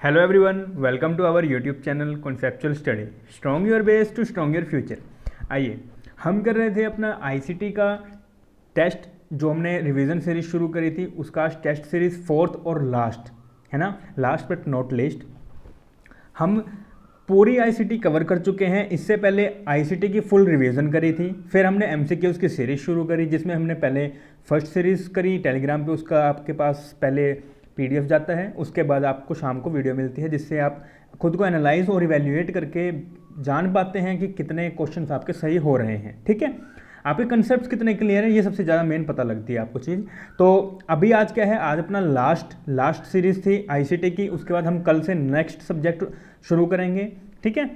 Hello everyone, welcome to our YouTube channel conceptual study strong your base to strong your future. आइए, हम कर रहे थे अपना आईसीटी का टेस्ट जो हमने रिवीजन सीरीज शुरू करी थी, उसका टेस्ट सीरीज फोर्थ और लास्ट है ना, लास्ट बट नॉट लीस्ट। हम पूरी आईसीटी कवर कर चुके हैं। इससे पहले आईसीटी की फुल रिवीजन करी थी, फिर हमने एमसीक्यूज़ की सीरीज़ शुरू करी जिसमें हमने पहले फर्स्ट सीरीज़ करी टेलीग्राम पे, उसका आपके पास पहले पीडीएफ जाता है, उसके बाद आपको शाम को वीडियो मिलती है जिससे आप खुद को एनालाइज और इवेल्युएट करके जान पाते हैं कि कितने क्वेश्चंस आपके सही हो रहे हैं। ठीक है, आपके कंसेप्ट कितने क्लियर हैं, ये सबसे ज़्यादा मेन पता लगती है आपको चीज़। तो अभी आज क्या है, आज अपना लास्ट सीरीज़ थी आईसीटी की, उसके बाद हम कल से नेक्स्ट सब्जेक्ट शुरू करेंगे। ठीक है,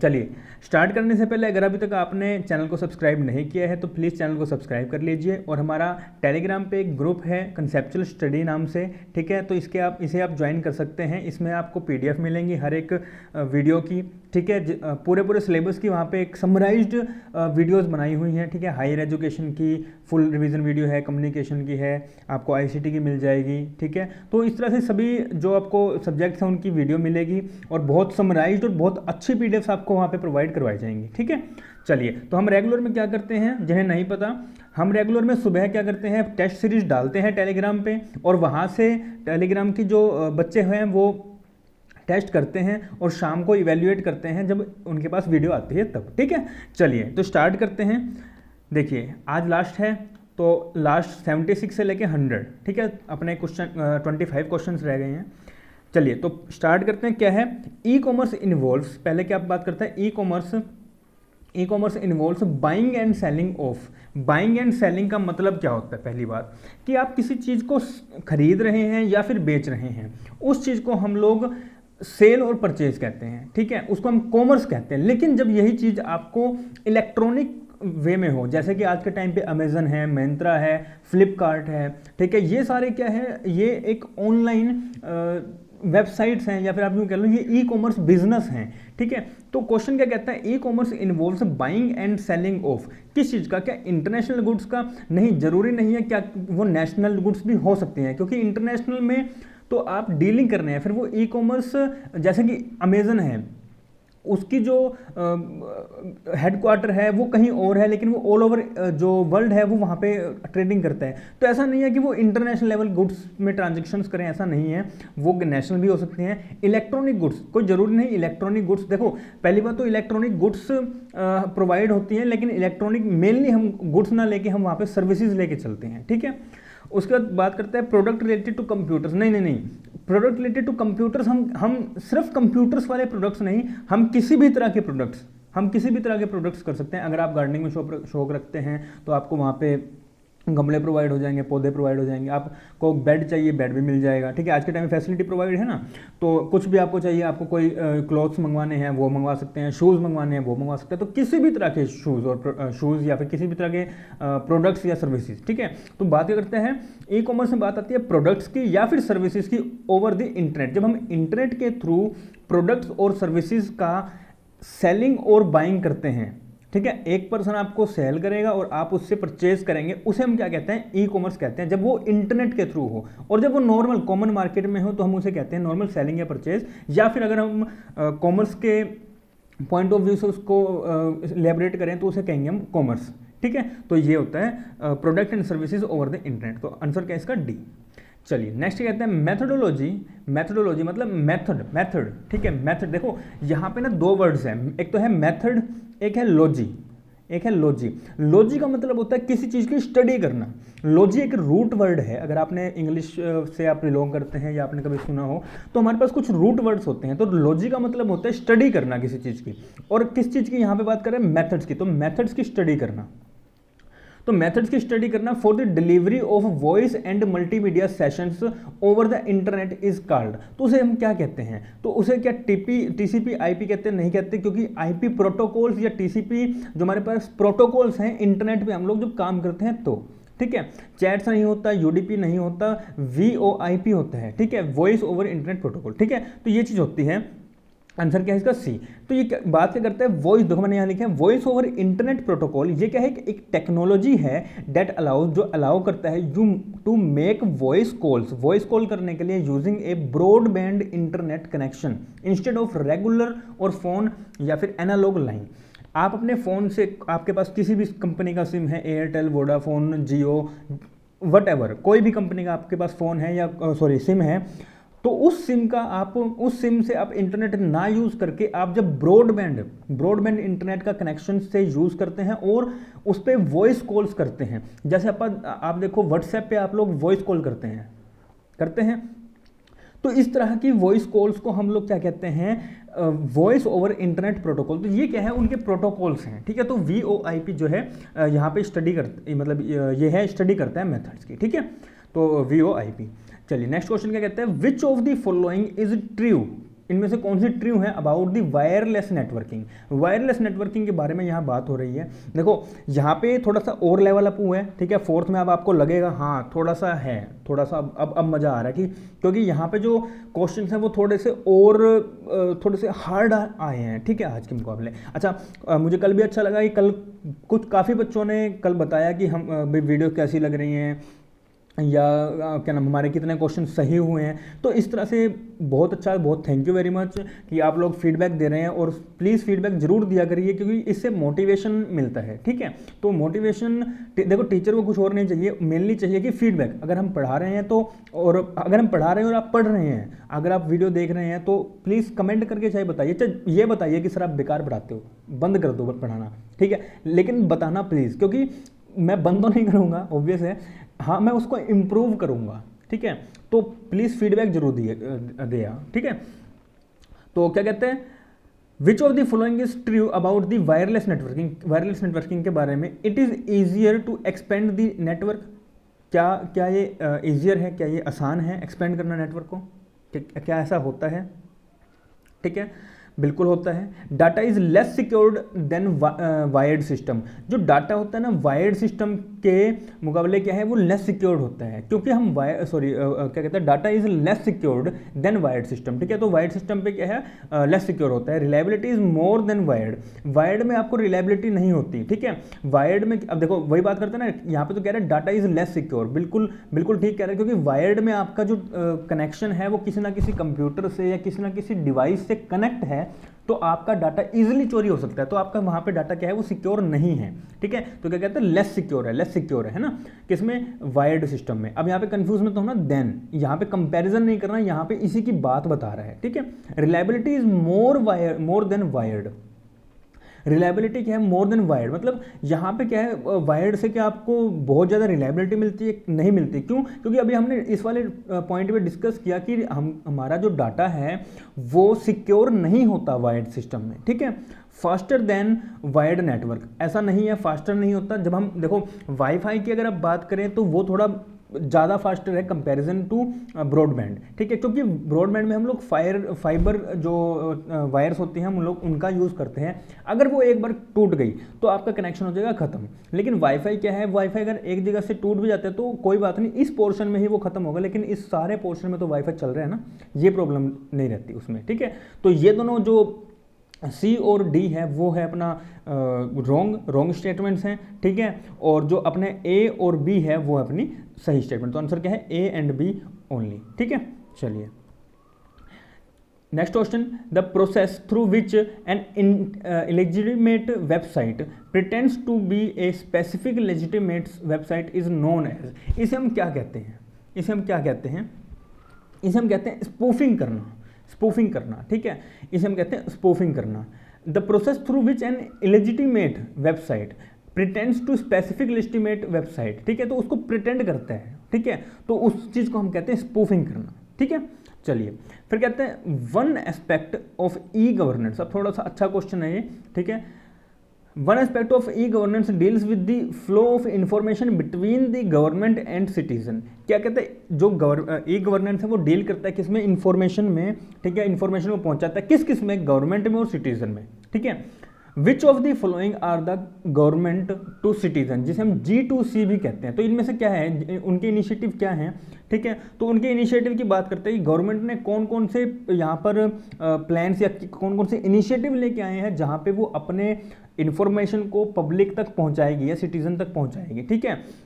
चलिए स्टार्ट करने से पहले अगर अभी तक आपने चैनल को सब्सक्राइब नहीं किया है तो प्लीज़ चैनल को सब्सक्राइब कर लीजिए। और हमारा टेलीग्राम पे एक ग्रुप है कंसेप्चुअल स्टडी नाम से, ठीक है, तो इसे आप ज्वाइन कर सकते हैं। इसमें आपको पीडीएफ मिलेंगी हर एक वीडियो की, ठीक है, पूरे सिलेबस की वहाँ पे एक समराइज्ड वीडियोस बनाई हुई हैं। ठीक है, हायर एजुकेशन की फुल रिवीजन वीडियो है, कम्युनिकेशन की है, आपको आईसीटी की मिल जाएगी। ठीक है, तो इस तरह से सभी जो आपको सब्जेक्ट्स हैं उनकी वीडियो मिलेगी और बहुत समराइज्ड और बहुत अच्छी पीडीएफ आपको वहाँ पे प्रोवाइड करवाई जाएंगी। ठीक है, चलिए, तो हम रेगुलर में क्या करते हैं, जिन्हें नहीं पता, हम रेगुलर में सुबह क्या करते हैं, टेस्ट सीरीज डालते हैं टेलीग्राम पे और वहाँ से टेलीग्राम की जो बच्चे हैं वो टेस्ट करते हैं और शाम को इवेल्युएट करते हैं जब उनके पास वीडियो आती है तब। ठीक है, चलिए तो स्टार्ट करते हैं। देखिए आज लास्ट है, तो लास्ट 76 से लेके 100, ठीक है, अपने क्वेश्चन 25 क्वेश्चंस रह गए हैं। चलिए तो स्टार्ट करते हैं। क्या है ई कॉमर्स इन्वॉल्व्स, पहले क्या बात करते हैं, e commerce involves buying and selling of. Buying and selling का मतलब क्या होता है, पहली बात कि आप किसी चीज़ को खरीद रहे हैं या फिर बेच रहे हैं, उस चीज़ को हम लोग सेल और परचेज कहते हैं। ठीक है, उसको हम कॉमर्स कहते हैं। लेकिन जब यही चीज़ आपको इलेक्ट्रॉनिक वे में हो, जैसे कि आज के टाइम पे अमेजन है, मिंत्रा है, फ्लिपकार्ट है, ठीक है, ये सारे क्या है, ये एक ऑनलाइन वेबसाइट्स हैं या फिर आप यूँ कह लो ये ई कॉमर्स बिजनेस हैं। ठीक है, तो क्वेश्चन क्या कहता है, e commerce involves buying and selling of, किस चीज़ का, क्या इंटरनेशनल गुड्स का, नहीं जरूरी नहीं है, क्या वो नेशनल गुड्स भी हो सकती हैं, क्योंकि इंटरनेशनल में तो आप डीलिंग कर रहे हैं। फिर वो ई कॉमर्स जैसे कि अमेजन है, उसकी जो हेडक्वार्टर है वो कहीं और है, लेकिन वो ऑल ओवर जो वर्ल्ड है वो वहाँ पे ट्रेडिंग करता है। तो ऐसा नहीं है कि वो इंटरनेशनल लेवल गुड्स में ट्रांजेक्शन्स करें, ऐसा नहीं है, वो नेशनल भी हो सकती हैं। इलेक्ट्रॉनिक गुड्स, कोई ज़रूरी नहीं इलेक्ट्रॉनिक गुड्स, देखो पहली बात तो इलेक्ट्रॉनिक गुड्स प्रोवाइड होती हैं, लेकिन इलेक्ट्रॉनिक मेनली हम गुड्स ना लेके हम वहाँ पर सर्विसेज लेके चलते हैं। ठीक है, उसके बाद बात करते हैं प्रोडक्ट रिलेटेड टू कंप्यूटर्स। नहीं, प्रोडक्ट रिलेटेड टू कंप्यूटर्स, हम सिर्फ कंप्यूटर्स वाले प्रोडक्ट्स नहीं, हम किसी भी तरह के प्रोडक्ट्स कर सकते हैं। अगर आप गार्डनिंग में शौक रखते हैं तो आपको वहाँ पे गमले प्रोवाइड हो जाएंगे, पौधे प्रोवाइड हो जाएंगे, आपको बेड चाहिए बेड भी मिल जाएगा। ठीक है, आज के टाइम में फैसिलिटी प्रोवाइड है ना, तो कुछ भी आपको चाहिए, आपको कोई क्लॉथ्स मंगवाने हैं वो मंगवा सकते हैं, शूज़ मंगवाने हैं वो मंगवा सकते हैं। तो किसी भी तरह के शूज़ या फिर किसी भी तरह के प्रोडक्ट्स या सर्विसेज। ठीक है, तो बात करते हैं ई कॉमर्स में, बात आती है प्रोडक्ट्स की या फिर सर्विसेज की ओवर द इंटरनेट। जब हम इंटरनेट के थ्रू प्रोडक्ट्स और सर्विसेज का सेलिंग और बाइंग करते हैं, ठीक है, एक पर्सन आपको सेल करेगा और आप उससे परचेज करेंगे, उसे हम क्या कहते हैं, ई कॉमर्स कहते हैं, जब वो इंटरनेट के थ्रू हो। और जब वो नॉर्मल कॉमन मार्केट में हो तो हम उसे कहते हैं नॉर्मल सेलिंग या परचेज, या फिर अगर हम कॉमर्स के पॉइंट ऑफ व्यू से उसको इलेबरेट करें तो उसे कहेंगे हम कॉमर्स। ठीक है, तो ये होता है product and services over the internet. तो आंसर क्या है इसका, डी। चलिए नेक्स्ट कहते हैं मेथोडोलॉजी मतलब मेथड। ठीक है, मेथड, देखो यहाँ पे ना दो वर्ड्स हैं, एक तो है मेथड, एक है लॉजी। लॉजी का मतलब होता है किसी चीज़ की स्टडी करना। लॉजी एक रूट वर्ड है, अगर आपने इंग्लिश से आप बिलोंग करते हैं या आपने कभी सुना हो तो हमारे पास कुछ रूट वर्ड्स होते हैं। तो लॉजी का मतलब होता है स्टडी करना किसी चीज़ की, और किस चीज़ की यहाँ पे बात करें, मेथड्स की, तो मेथड्स की स्टडी करना। तो मेथड्स की स्टडी करना for the delivery of voice and multimedia sessions over the internet is called. तो उसे हम क्या कहते हैं, तो उसे क्या टीसीपी आईपी कहते हैं, नहीं कहते, क्योंकि आईपी प्रोटोकॉल्स या टीसीपी जो हमारे पास प्रोटोकॉल्स हैं इंटरनेट पे हम लोग जब काम करते हैं तो, ठीक है, चैट्स नहीं होता, यूडीपी नहीं होता, वीओआईपी होता है। ठीक है, वॉइस ओवर इंटरनेट प्रोटोकॉल। ठीक है, तो ये चीज़ होती है। आंसर क्या है इसका सी। तो ये बात क्या करता है, वॉइस, देखो मैंने यहाँ लिखा है वॉइस ओवर इंटरनेट प्रोटोकॉल। ये क्या है, एक टेक्नोलॉजी है डेट अलाउज, जो अलाउ करता है you to make voice calls, voice call करने के लिए using a broadband internet connection instead of regular और फोन या फिर एनालॉग लाइन। आप अपने फ़ोन से, आपके पास किसी भी कंपनी का सिम है, एयरटेल, वोडाफोन, जियो, वट कोई भी कंपनी का आपके पास फ़ोन है या सॉरी सिम है, तो उस सिम से आप इंटरनेट ना यूज़ करके आप जब ब्रॉडबैंड इंटरनेट का कनेक्शन से यूज़ करते हैं और उस पर वॉइस कॉल्स करते हैं, जैसे आप देखो व्हाट्सएप पे आप लोग वॉइस कॉल करते हैं, तो इस तरह की वॉइस कॉल्स को हम लोग क्या कहते हैं, वॉइस ओवर इंटरनेट प्रोटोकॉल। तो ये क्या है, उनके प्रोटोकॉल्स हैं, ठीक है। तो VoIP जो है यहाँ पे स्टडी करता है मेथड्स की, ठीक है। तो VoIP। चलिए नेक्स्ट क्वेश्चन क्या कहते हैं, which of the following is true, इनमें से कौन सी ट्रू है about the wireless networking. Wireless networking के बारे में यहाँ बात हो रही है। देखो यहाँ पे थोड़ा सा और लेवल अप हुआ है, ठीक है। फोर्थ में अब आपको लगेगा हाँ थोड़ा सा अब मज़ा आ रहा है कि क्योंकि यहाँ पे जो क्वेश्चन हैं वो थोड़े से हार्ड आए हैं, ठीक है, आज के मुकाबले। अच्छा मुझे कल भी अच्छा लगा कि कल काफ़ी बच्चों ने कल बताया कि हम वीडियो कैसी लग रही हैं या क्या नाम, हमारे कितने क्वेश्चन सही हुए हैं। तो इस तरह से बहुत अच्छा, बहुत थैंक यू वेरी मच कि आप लोग फीडबैक दे रहे हैं, और प्लीज़ फीडबैक ज़रूर दिया करिए क्योंकि इससे मोटिवेशन मिलता है, ठीक है। तो मोटिवेशन देखो टीचर को कुछ और नहीं चाहिए, मेनली चाहिए कि फीडबैक। अगर हम पढ़ा रहे हैं तो, और अगर हम पढ़ा रहे हैं और आप पढ़ रहे हैं, अगर आप वीडियो देख रहे हैं तो प्लीज़ कमेंट करके चाहे बताइए, ये बताइए कि सर आप बेकार पढ़ाते हो, बंद कर दो पढ़ाना, ठीक है, लेकिन बताना प्लीज़, क्योंकि मैं बंद तो नहीं करूँगा ऑब्वियस है, हाँ मैं उसको इम्प्रूव करूँगा, ठीक है। तो प्लीज़ फीडबैक जरूर दिया, ठीक है। तो क्या कहते हैं, which of the following is true about the wireless networking के बारे में, it is easier to expand the network. क्या ये ईजियर है, क्या ये आसान है एक्सपेंड करना नेटवर्क को, क्या ऐसा होता है, ठीक है, बिल्कुल होता है। Data is less secured than wired system. जो डाटा होता है ना वायर्ड सिस्टम के मुकाबले क्या है, वो लेस सिक्योर्ड होता है, क्योंकि हम क्या कहते हैं, data is less secured than wired system, ठीक है। तो वायर्ड सिस्टम पे क्या है, लेस सिक्योर होता है। Reliability is more than wired में आपको रिलायबिलिटी नहीं होती, ठीक है। वायर्ड में अब देखो वही बात करते हैं ना, यहाँ पे तो कह रहे हैं डाटा इज लेस सिक्योर, बिल्कुल ठीक कह रहे हैं, क्योंकि वायर्ड में आपका जो कनेक्शन है वो किसी ना किसी कंप्यूटर से या किसी ना किसी डिवाइस से कनेक्ट है, तो आपका डाटा इजीली चोरी हो सकता है, तो आपका वहां पे डाटा क्या है, वो सिक्योर नहीं है, ठीक है। तो क्या कहते हैं, लेस सिक्योर है ना, किसमें, वायर्ड सिस्टम में। अब यहाँ पे कंफ्यूज मत होना, देन यहाँ पे कंपैरिजन नहीं करना, यहाँ पे इसी की बात बता रहा है, ठीक है। Reliability is more than wired. Reliability क्या है, मोर देन वायर्ड, मतलब यहाँ पे क्या है, वायर्ड से क्या आपको बहुत ज़्यादा रिलायबिलिटी मिलती है, नहीं मिलती। क्यों, क्योंकि अभी हमने इस वाले पॉइंट पे डिस्कस किया कि हमारा जो डाटा है वो सिक्योर नहीं होता वायर्ड सिस्टम में, ठीक है। फास्टर देन वायर्ड नेटवर्क, ऐसा नहीं है, फास्टर नहीं होता। जब हम देखो वाईफाई की अगर आप बात करें तो वो थोड़ा ज़्यादा फास्टर है कंपैरिजन टू ब्रॉडबैंड, ठीक है, क्योंकि ब्रॉडबैंड में हम लोग फाइबर जो वायर्स होती हैं हम लोग उनका यूज़ करते हैं। अगर वो एक बार टूट गई तो आपका कनेक्शन हो जाएगा ख़त्म। लेकिन वाईफाई क्या है, वाईफाई अगर एक जगह से टूट भी जाता है तो कोई बात नहीं, इस पोर्शन में ही वो ख़त्म होगा, लेकिन इस सारे पोर्शन में तो वाईफाई चल रहा है ना, ये प्रॉब्लम नहीं रहती उसमें, ठीक है। तो ये दोनों जो सी और डी है वो है अपना रॉन्ग स्टेटमेंट्स हैं, ठीक है, और जो अपने ए और बी है वो है अपनी सही स्टेटमेंट। तो आंसर क्या है, ए एंड बी ओनली, ठीक है। चलिए next question, the process through which an illegitimate website pretends to be a specific legitimate website is known as. इसे हम क्या कहते हैं, इसे हम कहते हैं स्पूफिंग करना, ठीक है, इसे हम कहते हैं स्पूफिंग करना। The process through which an illegitimate website pretends to specific legitimate website, ठीक है, तो उसको प्रिटेंड करता है, ठीक है, तो उस चीज़ को हम कहते हैं स्पूफिंग करना, ठीक है। चलिए फिर कहते हैं one aspect of e governance. अब थोड़ा सा अच्छा क्वेश्चन है ये, ठीक है। One aspect of e governance deals with the flow of information between the government and citizen. क्या कहते हैं, जो ई गवर्नेंस है वो डील करता है किसमें, इंफॉर्मेशन में, ठीक है, इंफॉर्मेशन को पहुंचाता है किस में, गवर्नमेंट में और सिटीजन में, ठीक है। Which of the following are the government to citizen, जिसे हम G2C भी कहते हैं। तो इनमें से क्या है, उनके इनिशिएटिव क्या हैं, ठीक है। तो उनके इनिशिएटिव की बात करते हैं कि गवर्नमेंट ने कौन कौन से यहाँ पर प्लान्स या कौन कौन से इनिशिएटिव लेके आए हैं जहाँ पे वो अपने इन्फॉर्मेशन को पब्लिक तक पहुँचाएगी या सिटीजन तक पहुँचाएगी, ठीक है।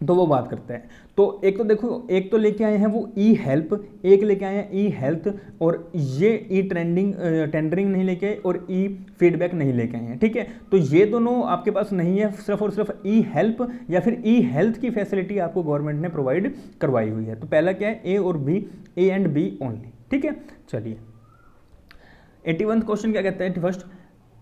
तो वो बात करते हैं। तो एक तो देखो, एक तो लेके आए हैं वो ई हेल्प, एक लेके आए हैं ई हेल्थ, और ये ई टेंडरिंग नहीं लेके आए और ई फीडबैक नहीं लेके आए हैं, ठीक है। तो ये दोनों आपके पास नहीं है, सिर्फ और सिर्फ ई हेल्प या फिर ई हेल्थ की फैसिलिटी आपको गवर्नमेंट ने प्रोवाइड करवाई हुई है। तो पहला क्या है, ए और B, A and B only, ठीक है। चलिए 81वां क्वेश्चन क्या कहता है, फर्स्ट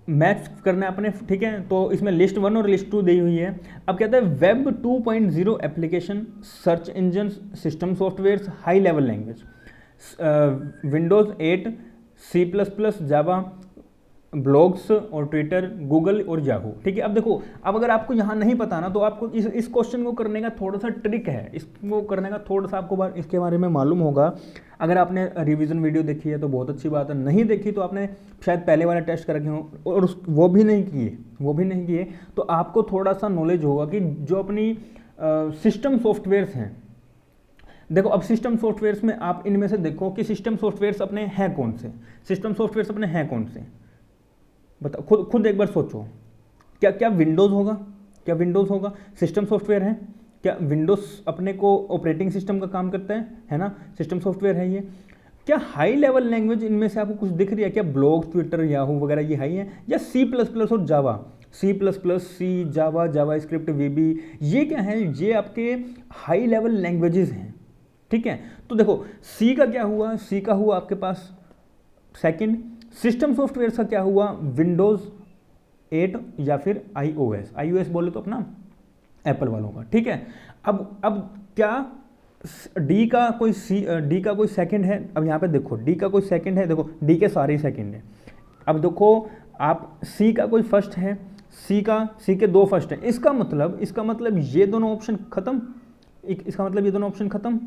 मैच करना है अपने, ठीक है। तो इसमें लिस्ट 1 और लिस्ट 2 दी हुई है। अब कहता है web 2.0 application, search engine, system software, high level language, Windows 8, C++, जावा, ब्लॉग्स और ट्विटर, गूगल और याहू, ठीक है। अब देखो, अब अगर आपको यहाँ नहीं पता ना, तो आपको इस क्वेश्चन को करने का थोड़ा सा ट्रिक है, इसको करने का थोड़ा सा आपको इसके बारे में मालूम होगा। अगर आपने रिवीजन वीडियो देखी है तो बहुत अच्छी बात है, नहीं देखी तो आपने शायद पहले वाले टेस्ट कर रखे हो और वो भी नहीं किए, तो आपको थोड़ा सा नॉलेज होगा कि जो अपनी सिस्टम सॉफ्टवेयर्स हैं, देखो अब सिस्टम सॉफ्टवेयर्स में आप इनमें से देखो कि सिस्टम सॉफ्टवेयर्स अपने हैं कौन से, सिस्टम सॉफ्टवेयर्स अपने हैं कौन से, बताओ खुद एक बार सोचो। क्या विंडोज़ होगा, क्या विंडोज़ होगा सिस्टम सॉफ्टवेयर है? क्या विंडोज़ अपने को ऑपरेटिंग सिस्टम का काम करता है ना, सिस्टम सॉफ्टवेयर है ये। क्या हाई लेवल लैंग्वेज इनमें से आपको कुछ दिख रही है? क्या ब्लॉग, ट्विटर, याहू वगैरह ये हाई है? या C++ और जावा, C++, जावा, जावा स्क्रिप्ट, VB, ये क्या है? ये आपके हाई लेवल लैंग्वेजेस हैं, ठीक है। तो देखो सी का क्या हुआ, सी का हुआ आपके पास सेकंड, सिस्टम सॉफ्टवेयर का क्या हुआ, विंडोज 8 या फिर iOS बोले तो अपना एप्पल वालों का, ठीक है। अब क्या डी का कोई सेकंड है? अब यहाँ पे देखो डी का कोई सेकंड है, देखो डी के सारे सेकंड है। अब देखो आप सी का कोई फर्स्ट है, सी के 2 फर्स्ट है, इसका मतलब ये दोनों ऑप्शन खत्म, इसका मतलब ये दोनों ऑप्शन खत्म,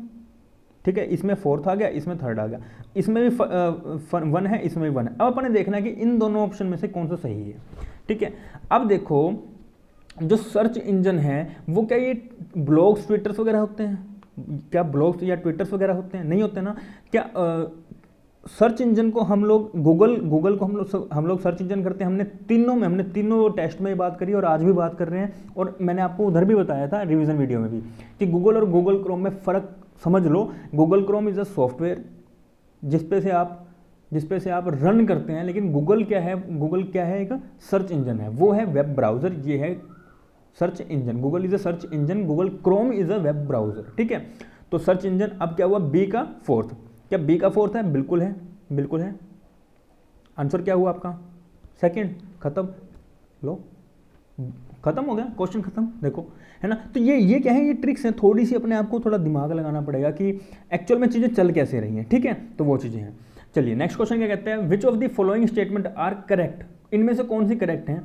ठीक है। इसमें 4th आ गया, इसमें 3rd आ गया, इसमें भी 1 है, इसमें भी 1 है। अब अपने देखना है कि इन दोनों ऑप्शन में से कौन सा सही है, ठीक है। अब देखो जो सर्च इंजन है वो क्या ये ब्लॉग्स, ट्विटर्स वगैरह होते हैं? क्या ब्लॉग्स या ट्विटर्स वगैरह होते हैं? नहीं होते ना। क्या सर्च इंजन को हम लोग गूगल को हम लोग सर्च इंजन करते हैं? हमने तीनों टेस्ट में बात करी और आज भी बात कर रहे हैं, और मैंने आपको उधर भी बताया था रिवीजन वीडियो में भी कि गूगल और गूगल क्रोम में फ़र्क समझ लो। Google Chrome is a software जिस पे से आप रन करते हैं, लेकिन गूगल क्या है? एक सर्च इंजन है, वो है वेब ब्राउज़र, ये है search engine. Google is a search engine, Google Chrome is a web browser, ठीक है। तो सर्च इंजन अब क्या हुआ, बी का 4th। क्या बी का 4th है? बिल्कुल है। आंसर क्या हुआ आपका? सेकंड। खत्म, लो खत्म हो गया, क्वेश्चन खत्म, देखो है ना। तो ये क्या है, ये ट्रिक्स हैं, थोड़ी सी अपने आप को थोड़ा दिमाग लगाना पड़ेगा कि एक्चुअल में चीज़ें चल कैसे रही हैं, ठीक है। तो वो चीज़ें हैं। चलिए नेक्स्ट क्वेश्चन क्या कहते हैं, which of the following statement are correct, इनमें से कौन सी करेक्ट हैं?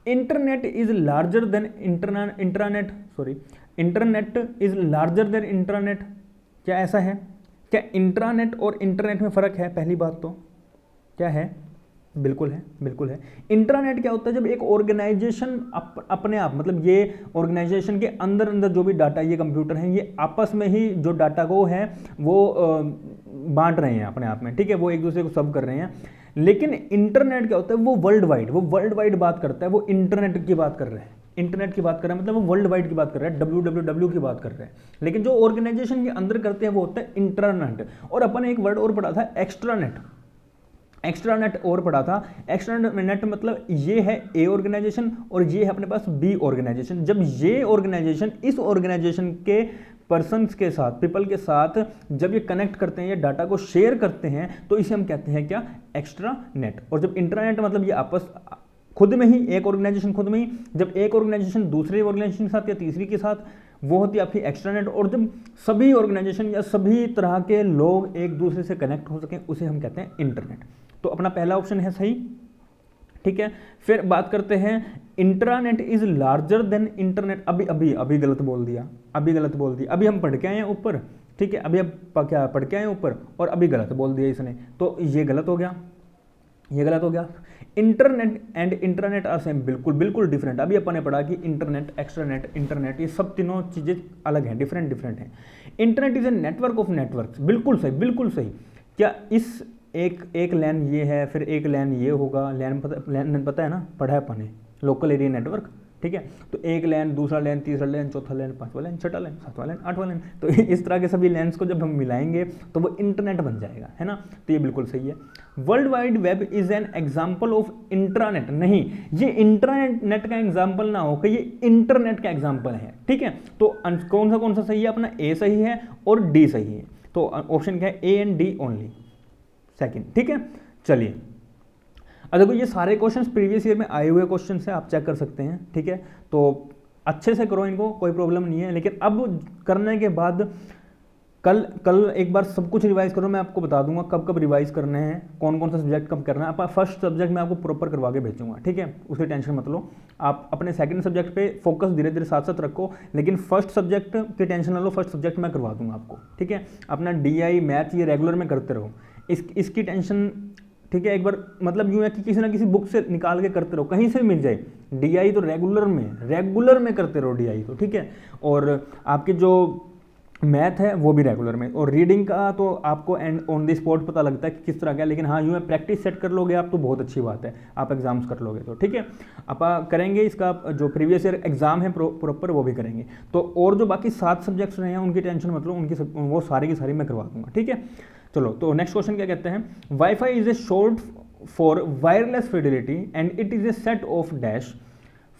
Internet is larger than internet is larger than internet, क्या ऐसा है? क्या इंट्रानेट और इंटरनेट में फ़र्क है? पहली बात तो क्या है? बिल्कुल है। इंट्रानेट क्या होता है? जब एक ऑर्गेनाइजेशन अपने आप, मतलब ये ऑर्गेनाइजेशन के अंदर जो भी डाटा, ये कंप्यूटर हैं, ये आपस में ही जो डाटा को है वो बांट रहे हैं अपने आप में, ठीक है, वो एक दूसरे को सब कर रहे हैं। लेकिन इंटरनेट क्या होता है? वो वर्ल्ड वाइड बात करता है, वो इंटरनेट की बात कर रहे हैं, मतलब वो वर्ल्ड वाइड की बात कर रहे हैं, www की बात कर रहे हैं। लेकिन जो ऑर्गेनाइजेशन के अंदर करते हैं वो होता है इंटरनेट। और अपन एक वर्ड और पढ़ा था, एक्स्ट्रानेट और पढ़ा था। एक्स्ट्रानेट मतलब ये है ए ऑर्गेनाइजेशन और ये है अपने पास बी ऑर्गेनाइजेशन। जब ये ऑर्गेनाइजेशन इस ऑर्गेनाइजेशन के पर्सन्स के साथ, पीपल के साथ जब ये कनेक्ट करते हैं, ये डाटा को शेयर करते हैं, तो इसे हम कहते हैं क्या? एक्स्ट्रानेट। और जब इंटरनेट मतलब ये आपस खुद में ही, एक ऑर्गेनाइजेशन खुद में ही, जब एक ऑर्गेनाइजेशन दूसरे ऑर्गेनाइजेशन के साथ या तीसरी के साथ, वो होती है आपकी एक्स्ट्रानेट। और जब सभी ऑर्गेनाइजेशन या सभी तरह के लोग एक दूसरे से कनेक्ट हो सकें, उसे हम कहते हैं इंटरनेट। तो अपना पहला ऑप्शन है सही, ठीक है। फिर बात करते हैं, intranet is larger than internet. अभी गलत बोल दिया, अभी हम पढ़ के आए हैं ऊपर, ठीक है, अभी अब क्या पढ़ के आए ऊपर और अभी गलत बोल दिया इसने, तो ये गलत हो गया। ये गलत हो गया। Internet and intranet are same, बिल्कुल बिल्कुल डिफरेंट। अभी अपन ने पढ़ा कि इंटरनेट, एक्सट्रानेट, इंटरनेट, ये सब तीनों चीज़ें अलग हैं, डिफरेंट डिफरेंट हैं। Internet is a network of networks, बिल्कुल सही बिल्कुल सही। क्या इस एक लैन ये है, फिर एक लैन ये होगा, लैन पता है ना, पढ़ा है अपन ने, लोकल एरिया नेटवर्क, ठीक है। तो एक लैन, दूसरा लैन, तीसरा लैन, चौथा लैन, पांचवा लैन, छठा लैन, सातवां लैन, आठवां लैन, तो इस तरह के सभी लैंस को जब हम मिलाएंगे तो वो इंटरनेट बन जाएगा, है ना। तो ये बिल्कुल सही है। World wide web is an example of intranet, नहीं, ये इंट्रानेट का एग्जाम्पल ना हो कि ये इंटरनेट का एग्जाम्पल है, ठीक है। तो कौन सा सही है अपना, ए सही है और डी सही है। तो ऑप्शन क्या है, A and D only, second, ठीक है। चलिए, अब देखो ये सारे क्वेश्चंस प्रीवियस ईयर में आए हुए क्वेश्चन है, आप चेक कर सकते हैं, ठीक है। तो अच्छे से करो इनको, कोई प्रॉब्लम नहीं है। लेकिन अब करने के बाद कल एक बार सब कुछ रिवाइज करो, मैं आपको बता दूंगा कब कब रिवाइज करने हैं, कौन कौन सा सब्जेक्ट कब करना है। आप फर्स्ट सब्जेक्ट में आपको प्रॉपर करवा के भेजूंगा, ठीक है, उसकी टेंशन मत लो। आप अपने सेकंड सब्जेक्ट पे फोकस धीरे धीरे साथ साथ रखो, लेकिन फर्स्ट सब्जेक्ट की टेंशन ना लो, फर्स्ट सब्जेक्ट मैं करवा दूंगा आपको, ठीक है। अपना DI मैथ ये रेगुलर में करते रहो, इसकी टेंशन, ठीक है। एक बार मतलब यूँ है कि किसी ना किसी बुक से निकाल के करते रहो, कहीं से मिल जाए। DI तो रेगुलर में करते रहो DI तो, ठीक है। और आपके जो मैथ है वो भी रेगुलर में, और रीडिंग का तो आपको एंड ऑन द स्पॉट पता लगता है कि किस तरह का है। लेकिन हाँ, यूँ है प्रैक्टिस सेट कर लोगे आप तो बहुत अच्छी बात है, आप एग्जाम्स कर लोगे तो, ठीक है। आप करेंगे इसका जो प्रीवियस ईयर एग्जाम है प्रॉपर वो भी करेंगे। तो और जो बाकी 7 सब्जेक्ट्स रहे हैं उनकी टेंशन मत लो, वो सारी की सारी मैं करवा दूंगा, ठीक है। चलो, तो नेक्स्ट क्वेश्चन क्या कहते हैं, wifi is a short for wireless fidelity and it is a set of dash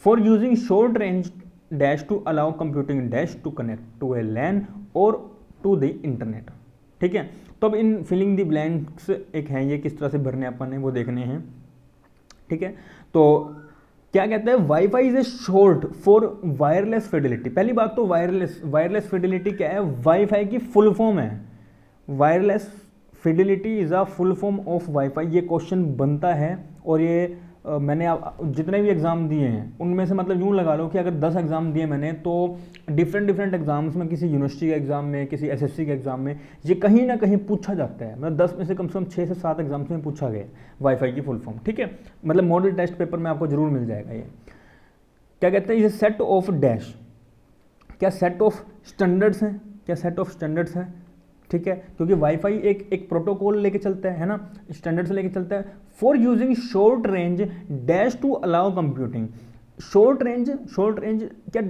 for using short range dash to allow computing dash to connect to a LAN और टू द इंटरनेट, ठीक है। तो अब इन filling the blanks एक हैं, ये किस तरह से भरने अपन ने वो देखने हैं, ठीक है। तो क्या कहते हैं, wifi is a short for wireless Fidelity. पहली बात तो वायरलेस फिडेलिटी क्या है, वाईफाई की फुल फॉर्म है। Wireless Fidelity is a full form of wifi, ये क्वेश्चन बनता है। और ये मैंने जितने भी एग्जाम दिए हैं उनमें से मतलब यूँ लगा लो कि अगर 10 एग्जाम दिए मैंने, तो डिफरेंट एग्जाम्स में, किसी यूनिवर्सिटी के एग्जाम में, किसी SSC के एग्जाम में ये कहीं ना कहीं पूछा जाता है। मतलब 10 में से कम 6 से 7 एग्जाम्स में पूछा गया वाईफाई की फुल फॉर्म, ठीक है। मतलब मॉडल टेस्ट पेपर में आपको जरूर मिल जाएगा ये। क्या कहते हैं, ये सेट ऑफ डैश, क्या सेट ऑफ स्टैंडर्ड्स हैं, क्या सेट ऑफ स्टैंडर्ड्स हैं, ठीक है। क्योंकि वाईफाई एक प्रोटोकॉल लेके चलता है ना, स्टैंडर्ड से लेके चलता है। For using short range dash to allow computing, short range क्या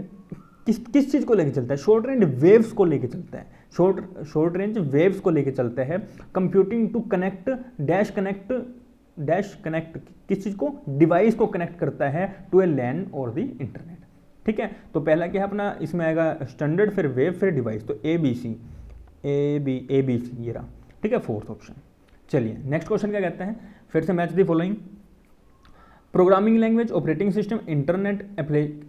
किस चीज़ को लेके चलता है, शॉर्ट रेंज वेव्स को लेके चलता है, शॉर्ट रेंज वेव्स को लेके चलता है। Computing to connect dash connect किस चीज़ को, डिवाइस को कनेक्ट करता है टू ए लैन और द इंटरनेट, ठीक है। तो पहला क्या है अपना, इसमें आएगा स्टैंडर्ड, फिर वेव, फिर डिवाइस। तो ABC ये रहा, ठीक है, फोर्थ ऑप्शन। चलिए नेक्स्ट क्वेश्चन क्या कहते हैं, फिर से match the following, programming language, operating system, internet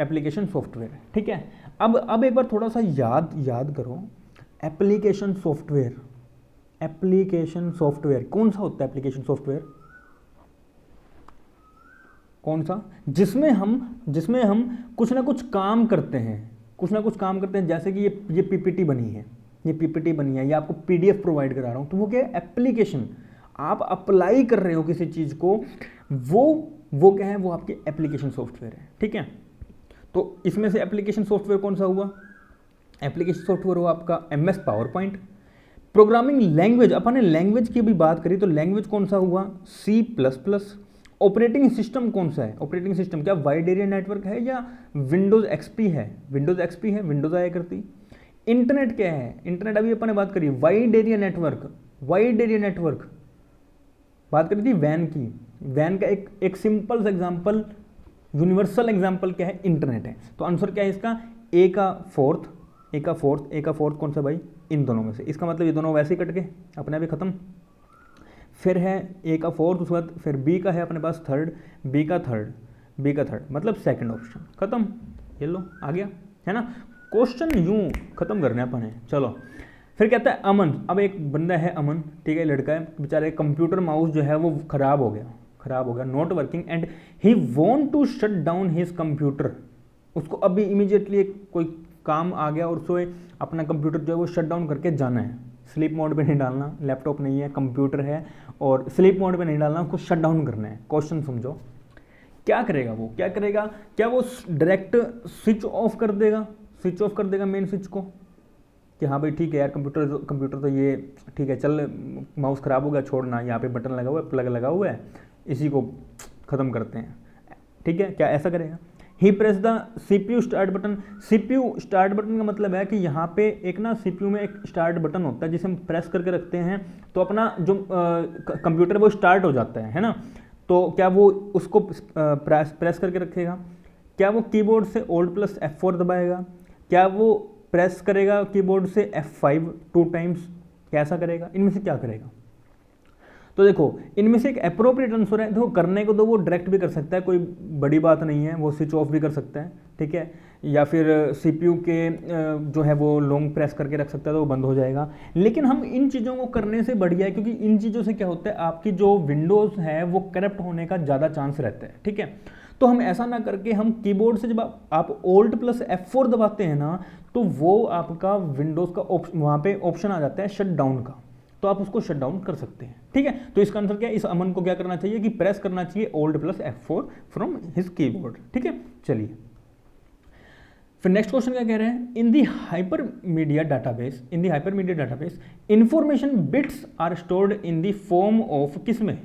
application software, ठीक है। अब एक बार थोड़ा सा याद करो, एप्लीकेशन सॉफ्टवेयर कौन सा होता है, एप्लीकेशन सॉफ्टवेयर कौन सा, जिसमें हम कुछ ना कुछ काम करते हैं, जैसे कि ये PPT बनी है, या आपको PDF प्रोवाइड करा रहा हूं, तो वो क्या है, एप्लीकेशन। आप अप्लाई कर रहे हो किसी चीज को, वो क्या है, वो आपके एप्लीकेशन सॉफ्टवेयर है, ठीक है। तो इसमें से एप्लीकेशन सॉफ्टवेयर कौन सा हुआ, एप्लीकेशन सॉफ्टवेयर हुआ आपका MS पावरपॉइंट। प्रोग्रामिंग लैंग्वेज, अपन ने लैंग्वेज की भी बात करी, तो लैंग्वेज कौन सा हुआ, C++। ऑपरेटिंग सिस्टम कौन सा है, ऑपरेटिंग सिस्टम क्या वाइड एरिया नेटवर्क है या विंडोज XP है, विंडोज आया करती। इंटरनेट क्या है, इंटरनेट अभी अपन ने बात करी, वाइड एरिया नेटवर्क बात करी थी वैन की। वैन का एक सिंपल सा एग्जांपल, यूनिवर्सल एग्जांपल क्या है, इंटरनेट है। तो आंसर क्या है इसका, ए का फोर्थ कौन सा भाई, इन दोनों में से। इसका मतलब ये दोनों वैसे ही कट गए, अपने आप ही खत्म। फिर है ए का फोर्थ, उसके बाद फिर बी का है अपने पास थर्ड, बी का थर्ड मतलब सेकंड ऑप्शन खत्म। ये लो आ गया, है ना। क्वेश्चन यूं खत्म करने अपन है। चलो फिर कहता है अमन, अब एक बंदा है अमन, ठीक है, लड़का है बेचारे, कंप्यूटर माउस जो है वो खराब हो गया, not working and he want to shut down his computer. उसको अभी इमीडिएटली कोई काम आ गया और उसको अपना कंप्यूटर जो है वो शट डाउन करके जाना है, स्लीप मोड पे नहीं डालना, लैपटॉप नहीं है कंप्यूटर है और स्लीप मोड पे नहीं डालना, उसको शट डाउन करना है। क्वेश्चन समझो, क्या करेगा वो, क्या करेगा, क्या वो डायरेक्ट स्विच ऑफ कर देगा, स्विच ऑफ कर देगा मेन स्विच को कि हाँ भाई ठीक है यार कंप्यूटर तो ये ठीक है, चल माउस ख़राब हो गया छोड़ना, यहाँ पे बटन लगा हुआ है, प्लग लगा हुआ है, इसी को ख़त्म करते हैं, ठीक है, क्या ऐसा करेगा? He press the CPU start button. CPU start button का मतलब है कि यहाँ पे एक ना CPU में एक स्टार्ट बटन होता है जिसे हम प्रेस करके रखते हैं तो अपना जो कंप्यूटर वो स्टार्ट हो जाता है ना। तो क्या वो उसको प्रेस करके रखेगा? क्या वो कीबोर्ड से Alt+F4 दबाएगा? क्या वो प्रेस करेगा कीबोर्ड से F5 2 टाइम्स? कैसा करेगा? इनमें से क्या करेगा? तो देखो इनमें से एक अप्रोप्रिएट आंसर है, देखो करने को तो वो डायरेक्ट भी कर सकता है, कोई बड़ी बात नहीं है, वो स्विच ऑफ भी कर सकता है, ठीक है, या फिर CPU के जो है वो लॉन्ग प्रेस करके रख सकता है तो वो बंद हो जाएगा। लेकिन हम इन चीज़ों को करने से बढ़िया है, क्योंकि इन चीज़ों से क्या होता है आपकी जो विंडोज़ है वो करप्ट होने का ज़्यादा चांस रहता है, ठीक है। तो हम ऐसा ना करके हम कीबोर्ड से जब आप Alt+F4 दबाते हैं ना तो वो आपका विंडोज़ का वहाँ पे ऑप्शन आ जाता है शट डाउन का, तो आप उसको शट डाउन कर सकते हैं, ठीक है। तो इसका आंसर क्या है? इस अमन को क्या करना चाहिए कि प्रेस करना चाहिए Alt+F4 फ्रॉम हिज कीबोर्ड, ठीक है। चलिए फिर नेक्स्ट क्वेश्चन क्या कह रहे हैं? In the hypermedia database information bits are stored in the form of किसमें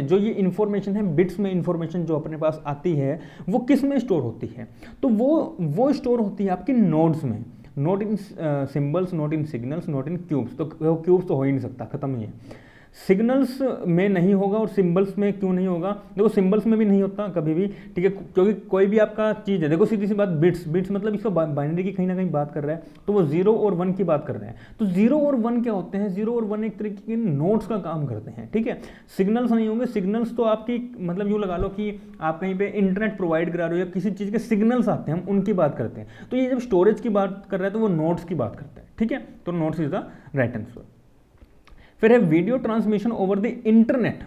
जो ये इंफॉर्मेशन है बिट्स में, इंफॉर्मेशन जो अपने पास आती है वो किस में स्टोर होती है? तो वो स्टोर होती है आपकी नोड्स में, नोट इन सिंबल्स, नोट इन सिग्नल्स, नोट इन क्यूब्स। तो क्यूब्स तो हो ही नहीं सकता, खत्म ही है। सिग्नल्स में नहीं होगा और सिंबल्स में क्यों नहीं होगा? देखो सिंबल्स में भी नहीं होता कभी भी, ठीक है, क्योंकि कोई भी आपका चीज़ है, देखो सीधी सी बात, बिट्स मतलब इसको बाइनरी की कहीं ना कहीं बात कर रहा है, तो वो 0 और 1 की बात कर रहे हैं। तो 0 और 1 क्या होते हैं? 0 और 1 एक तरीके के नोट्स का काम करते हैं, ठीक है। सिग्नल्स नहीं होंगे, सिग्नल्स तो आपकी मतलब यूँ लगा लो कि आप कहीं पे इंटरनेट प्रोवाइड करा रहे हो या किसी चीज़ के सिग्नल्स आते हैं, हम उनकी बात करते हैं। तो ये जब स्टोरेज की बात कर रहा है तो वो नोट्स की बात करता है, ठीक है। तो notes is the right answer. फिर है video transmission over the internet.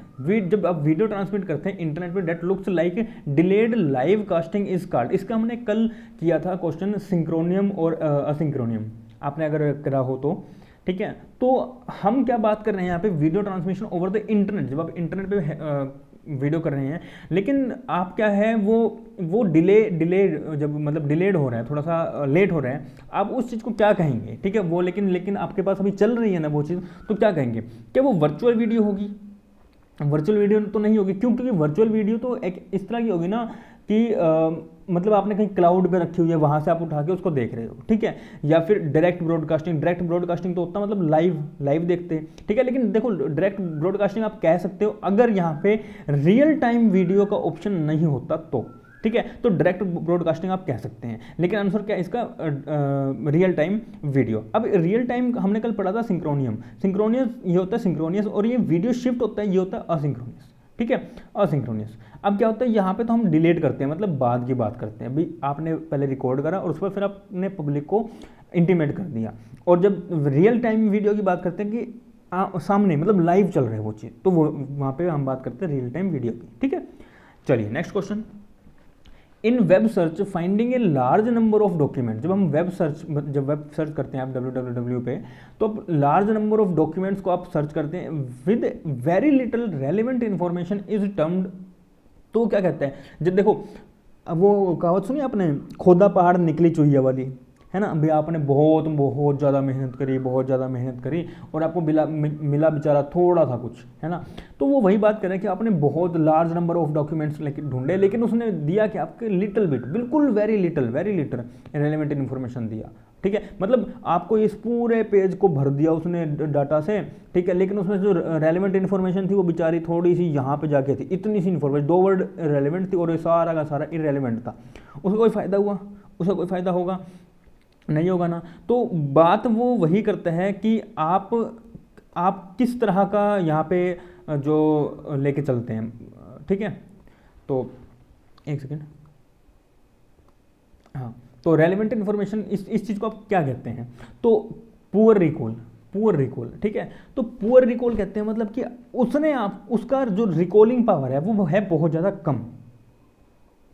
जब आप वीडियो ट्रांसमिट करते हैं इंटरनेट पे, that looks like delayed live casting is called. इसका हमने कल किया था क्वेश्चन, सिंक्रोनियम और असिंक्रोनियम, आपने अगर करा हो तो, ठीक है। तो हम क्या बात कर रहे हैं यहाँ पे? Video transmission over the internet. जब आप इंटरनेट पे वीडियो कर रहे हैं लेकिन आप क्या है वो डिले जब मतलब डिलेड हो रहा है, थोड़ा सा लेट हो रहा है, आप उस चीज़ को क्या कहेंगे, ठीक है। वो लेकिन आपके पास अभी चल रही है ना वो चीज़, तो क्या कहेंगे? क्या वो वर्चुअल वीडियो होगी? वर्चुअल वीडियो तो नहीं होगी, क्यों? क्योंकि वर्चुअल वीडियो तो एक इस तरह की होगी ना कि मतलब आपने कहीं क्लाउड पे रखी हुई है, वहाँ से आप उठा के उसको देख रहे हो, ठीक है। या फिर डायरेक्ट ब्रॉडकास्टिंग तो होता मतलब लाइव देखते हैं, ठीक है। लेकिन देखो डायरेक्ट ब्रॉडकास्टिंग आप कह सकते हो अगर यहाँ पे रियल टाइम वीडियो का ऑप्शन नहीं होता तो, ठीक है। तो डायरेक्ट ब्रॉडकास्टिंग आप कह सकते हैं, लेकिन आंसर क्या है इसका? Real time video. अब रियल टाइम हमने कल पढ़ा था सिंक्रोनियस ये होता है सिंक्रोनियस, और ये वीडियो शिफ्ट होता है ये होता है असिंक्रोनियस, ठीक है, असिंक्रोनियस। अब क्या होता है यहाँ पे तो हम डिलीट करते हैं, मतलब बाद की बात करते हैं। भाई आपने पहले रिकॉर्ड करा और उस पर फिर आपने पब्लिक को इंटीमेट कर दिया, और जब रियल टाइम वीडियो की बात करते हैं कि सामने मतलब लाइव चल रहा है वो चीज़, तो वो वहाँ पे हम बात करते हैं रियल टाइम वीडियो की, ठीक है। चलिए next question. In web search finding a large number of document. जब हम वेब सर्च करते हैं आप www पे, तो आप लार्ज नंबर ऑफ डॉक्यूमेंट्स को आप सर्च करते हैं with very little relevant information is termed, तो क्या कहते हैं? जब देखो अब वो कहावत सुनी आपने, खोदा पहाड़ निकली चुहिया वाली, है ना। अभी आपने बहुत ज़्यादा मेहनत करी और आपको मिला बेचारा थोड़ा सा कुछ, है ना। तो वो वही बात कर रहे हैं कि आपने बहुत लार्ज नंबर ऑफ डॉक्यूमेंट्स ढूंढे, लेकिन उसने दिया कि आपके लिटिल बिट, बिल्कुल वेरी लिटिल रेलेवेंट इन्फॉर्मेशन दिया, ठीक है। मतलब आपको इस पूरे पेज को भर दिया उसने डाटा से, ठीक है, लेकिन उसमें जो रेलेवेंट इन्फॉर्मेशन थी वो बेचारी थोड़ी सी यहाँ पे जाके थी, इतनी सी इन्फॉर्मेशन, 2 वर्ड रेलेवेंट थी और ये सारा का सारा इरेलीवेंट था। उसका कोई फ़ायदा हुआ? उसका कोई फ़ायदा होगा? नहीं होगा ना। तो बात वो वही करता है कि आप किस तरह का यहाँ पे जो लेके चलते हैं, ठीक है। तो एक सेकेंड, हाँ, तो रेलेवेंट इन्फॉर्मेशन इस चीज़ को आप क्या कहते हैं? तो पुअर रिकॉल, ठीक है। तो पुअर रिकॉल कहते हैं मतलब कि उसका जो रिकॉलिंग पावर है वो है बहुत ज़्यादा कम,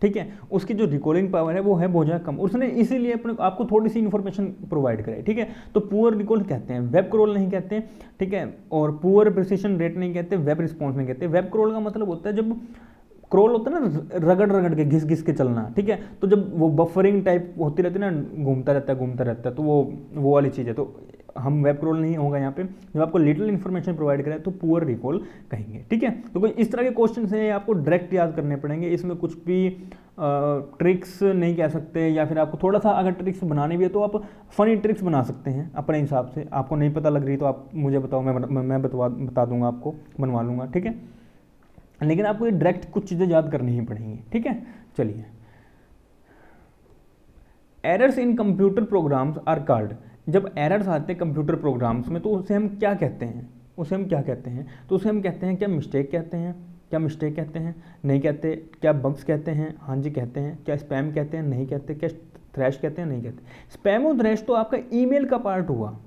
ठीक है, उसकी जो रिकॉलिंग पावर है वो है बहुत ज़्यादा कम, उसने इसीलिए अपने आपको थोड़ी सी इन्फॉर्मेशन प्रोवाइड कराई, ठीक है। तो पुअर रिकॉल कहते हैं, वेब क्रॉल नहीं कहते, ठीक है, और पुअर प्रिसिशन रेट नहीं कहते, वेब रिस्पॉन्स नहीं कहते। वेब क्रॉल का मतलब होता है जब क्रॉल होता है ना, रगड़ रगड़ के घिस घिस के चलना, ठीक है, तो जब वो बफरिंग टाइप होती रहती है ना, घूमता रहता है, तो वो वाली चीज़ है। तो हम वेब क्रॉल नहीं होगा यहाँ पे, जब आपको लिटिल इन्फॉर्मेशन प्रोवाइड करें तो पुअर रिकॉल कहेंगे, ठीक है। तो कोई इस तरह के क्वेश्चन हैं आपको डायरेक्ट याद करने पड़ेंगे, इसमें कुछ भी ट्रिक्स नहीं कह सकते, या फिर आपको थोड़ा सा अगर ट्रिक्स बनानी भी है तो आप फनी ट्रिक्स बना सकते हैं अपने हिसाब से। आपको नहीं पता लग रही तो आप मुझे बताओ, मैं बता दूंगा आपको, बनवा लूँगा, ठीक है। लेकिन आपको ये डायरेक्ट कुछ चीज़ें याद करनी ही पड़ेंगी, ठीक है। चलिए, errors in computer programs are called. जब एरर्स आते हैं कंप्यूटर प्रोग्राम्स में तो उसे हम क्या कहते हैं, तो उसे हम कहते हैं क्या मिस्टेक कहते हैं, नहीं कहते, क्या बग्स कहते हैं, हाँ जी कहते हैं, क्या स्पैम कहते हैं, नहीं कहते, क्या थ्रैश कहते हैं, नहीं कहते। स्पैम और थ्रैश तो आपका ईमेल का पार्ट हुआ,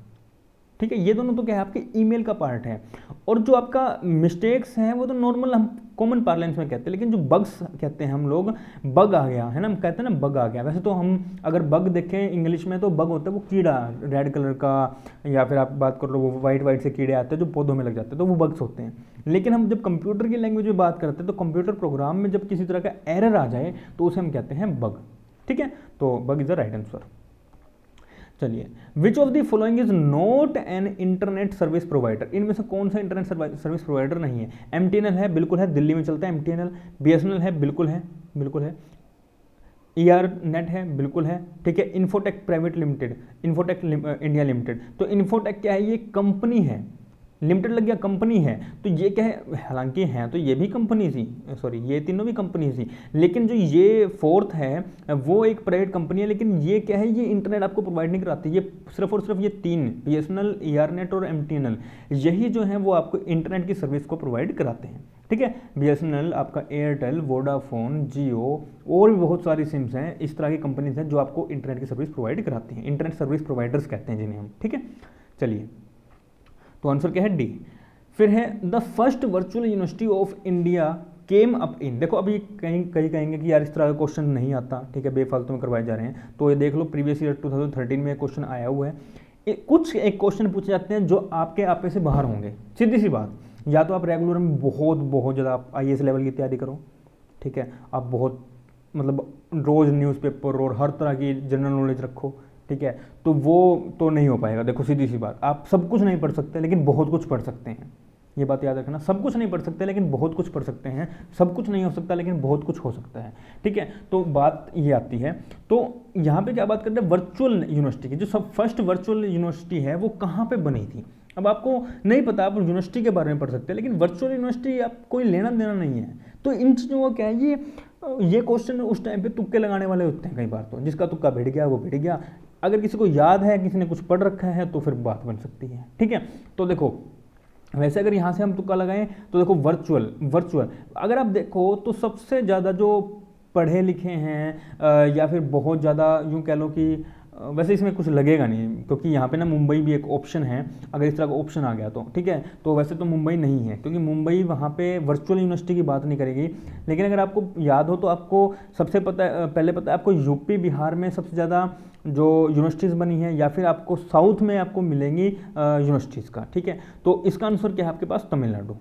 ठीक है, ये दोनों तो क्या है आपके ईमेल का पार्ट है। और जो आपका मिस्टेक्स हैं वो तो नॉर्मल हम कॉमन पार्लेंस में कहते हैं, लेकिन जो बग्स कहते हैं हम लोग, बग आ गया है ना, हम कहते हैं ना बग आ गया। वैसे तो हम अगर बग देखें इंग्लिश में तो बग होता है वो कीड़ा, रेड कलर का, या फिर आप बात कर लो वो वाइट से कीड़े आते हैं जो पौधों में लग जाते हैं, तो वो बग्स होते हैं। लेकिन हम जब कंप्यूटर की लैंग्वेज में बात करते हैं तो कंप्यूटर प्रोग्राम में जब किसी तरह का एरर आ जाए तो उसे हम कहते हैं बग, ठीक है। तो bug is the right answer. चलिए, which of the following is not an internet service provider. इनमें से कौन सा इंटरनेट सर्विस प्रोवाइडर नहीं है। एमटीएनएल है, बिल्कुल है, दिल्ली में चलता है एमटीएनएल। बीएसएनएल है, बिल्कुल है। ईआर नेट है, बिल्कुल है, ठीक है। Infotech private limited, infotech India limited. तो इन्फोटेक क्या है, ये कंपनी है, लिमिटेड लग गया, कंपनी है। तो ये क्या है, हालांकि है तो ये भी कंपनी थी, सॉरी ये तीनों भी कंपनी थी, लेकिन जो ये फोर्थ है वो एक प्राइवेट कंपनी है। लेकिन ये क्या है, ये इंटरनेट आपको प्रोवाइड नहीं कराती, ये सिर्फ और सिर्फ ये तीन, बीएसएनएल, ईआरनेट और एमटीएनएल, यही जो है वो आपको इंटरनेट की सर्विस को प्रोवाइड कराते हैं, ठीक है। बीएसएनएल आपका एयरटेल, वोडाफोन, जियो और भी बहुत सारी सिम्स हैं, इस तरह की कंपनीज हैं जो आपको इंटरनेट की सर्विस प्रोवाइड कराती हैं, इंटरनेट सर्विस प्रोवाइडर्स कहते हैं जिन्हें हम, ठीक है। चलिए, तो आंसर क्या है, डी। फिर है the first virtual university of India came up in. देखो अभी कहीं कहेंगे कि यार इस तरह का क्वेश्चन नहीं आता, ठीक है, बेफालतू में करवाए जा रहे हैं। तो ये देख लो, प्रीवियस ईयर 2013 में क्वेश्चन आया हुआ है। कुछ एक क्वेश्चन पूछे जाते हैं जो आपके आपे से बाहर होंगे, सीधी सी बात। या तो आप रेगुलर में बहुत ज़्यादा आप IAS लेवल की तैयारी करो, ठीक है, आप बहुत मतलब रोज़ न्यूज़पेपर और हर तरह की जनरल नॉलेज रखो, ठीक है, तो वो तो नहीं हो पाएगा। देखो सीधी सी बात, आप सब कुछ नहीं पढ़ सकते लेकिन बहुत कुछ पढ़ सकते हैं, ये बात याद रखना। सब कुछ नहीं पढ़ सकते लेकिन बहुत कुछ पढ़ सकते हैं, सब कुछ नहीं हो सकता लेकिन बहुत कुछ हो सकता है, ठीक है। तो बात ये आती है, तो यहाँ पे क्या बात करते हैं, वर्चुअल यूनिवर्सिटी की। जो सब फर्स्ट वर्चुअल यूनिवर्सिटी है वो कहाँ पे बनी थी। अब आपको नहीं पता, आप यूनिवर्सिटी के बारे में पढ़ सकते हैं, लेकिन वर्चुअल यूनिवर्सिटी आप कोई लेना देना नहीं है। तो इन चीज़ों का क्या है, ये क्वेश्चन उस टाइम पे तुक्के लगाने वाले होते हैं कई बार, तो जिसका तुक्का भिड़ गया वो भिड़ गया। अगर किसी को याद है, किसी ने कुछ पढ़ रखा है तो फिर बात बन सकती है, ठीक है। तो देखो वैसे अगर यहाँ से हम तुक्का लगाएं तो देखो वर्चुअल अगर आप देखो तो सबसे ज़्यादा जो पढ़े लिखे हैं या फिर बहुत ज़्यादा यूँ कह लो कि वैसे इसमें कुछ लगेगा नहीं, क्योंकि यहाँ पे ना मुंबई भी एक ऑप्शन है, अगर इस तरह का ऑप्शन आ गया तो ठीक है। तो वैसे तो मुंबई नहीं है, क्योंकि मुंबई वहाँ पे वर्चुअल यूनिवर्सिटी की बात नहीं करेगी। लेकिन अगर आपको याद हो तो आपको सबसे पहले पता है आपको यूपी बिहार में सबसे ज़्यादा जो यूनिवर्सिटीज़ बनी है, या फिर आपको साउथ में आपको मिलेंगी यूनिवर्सिटीज़ का, ठीक है। तो इसका आंसर क्या है आपके पास, तमिलनाडु,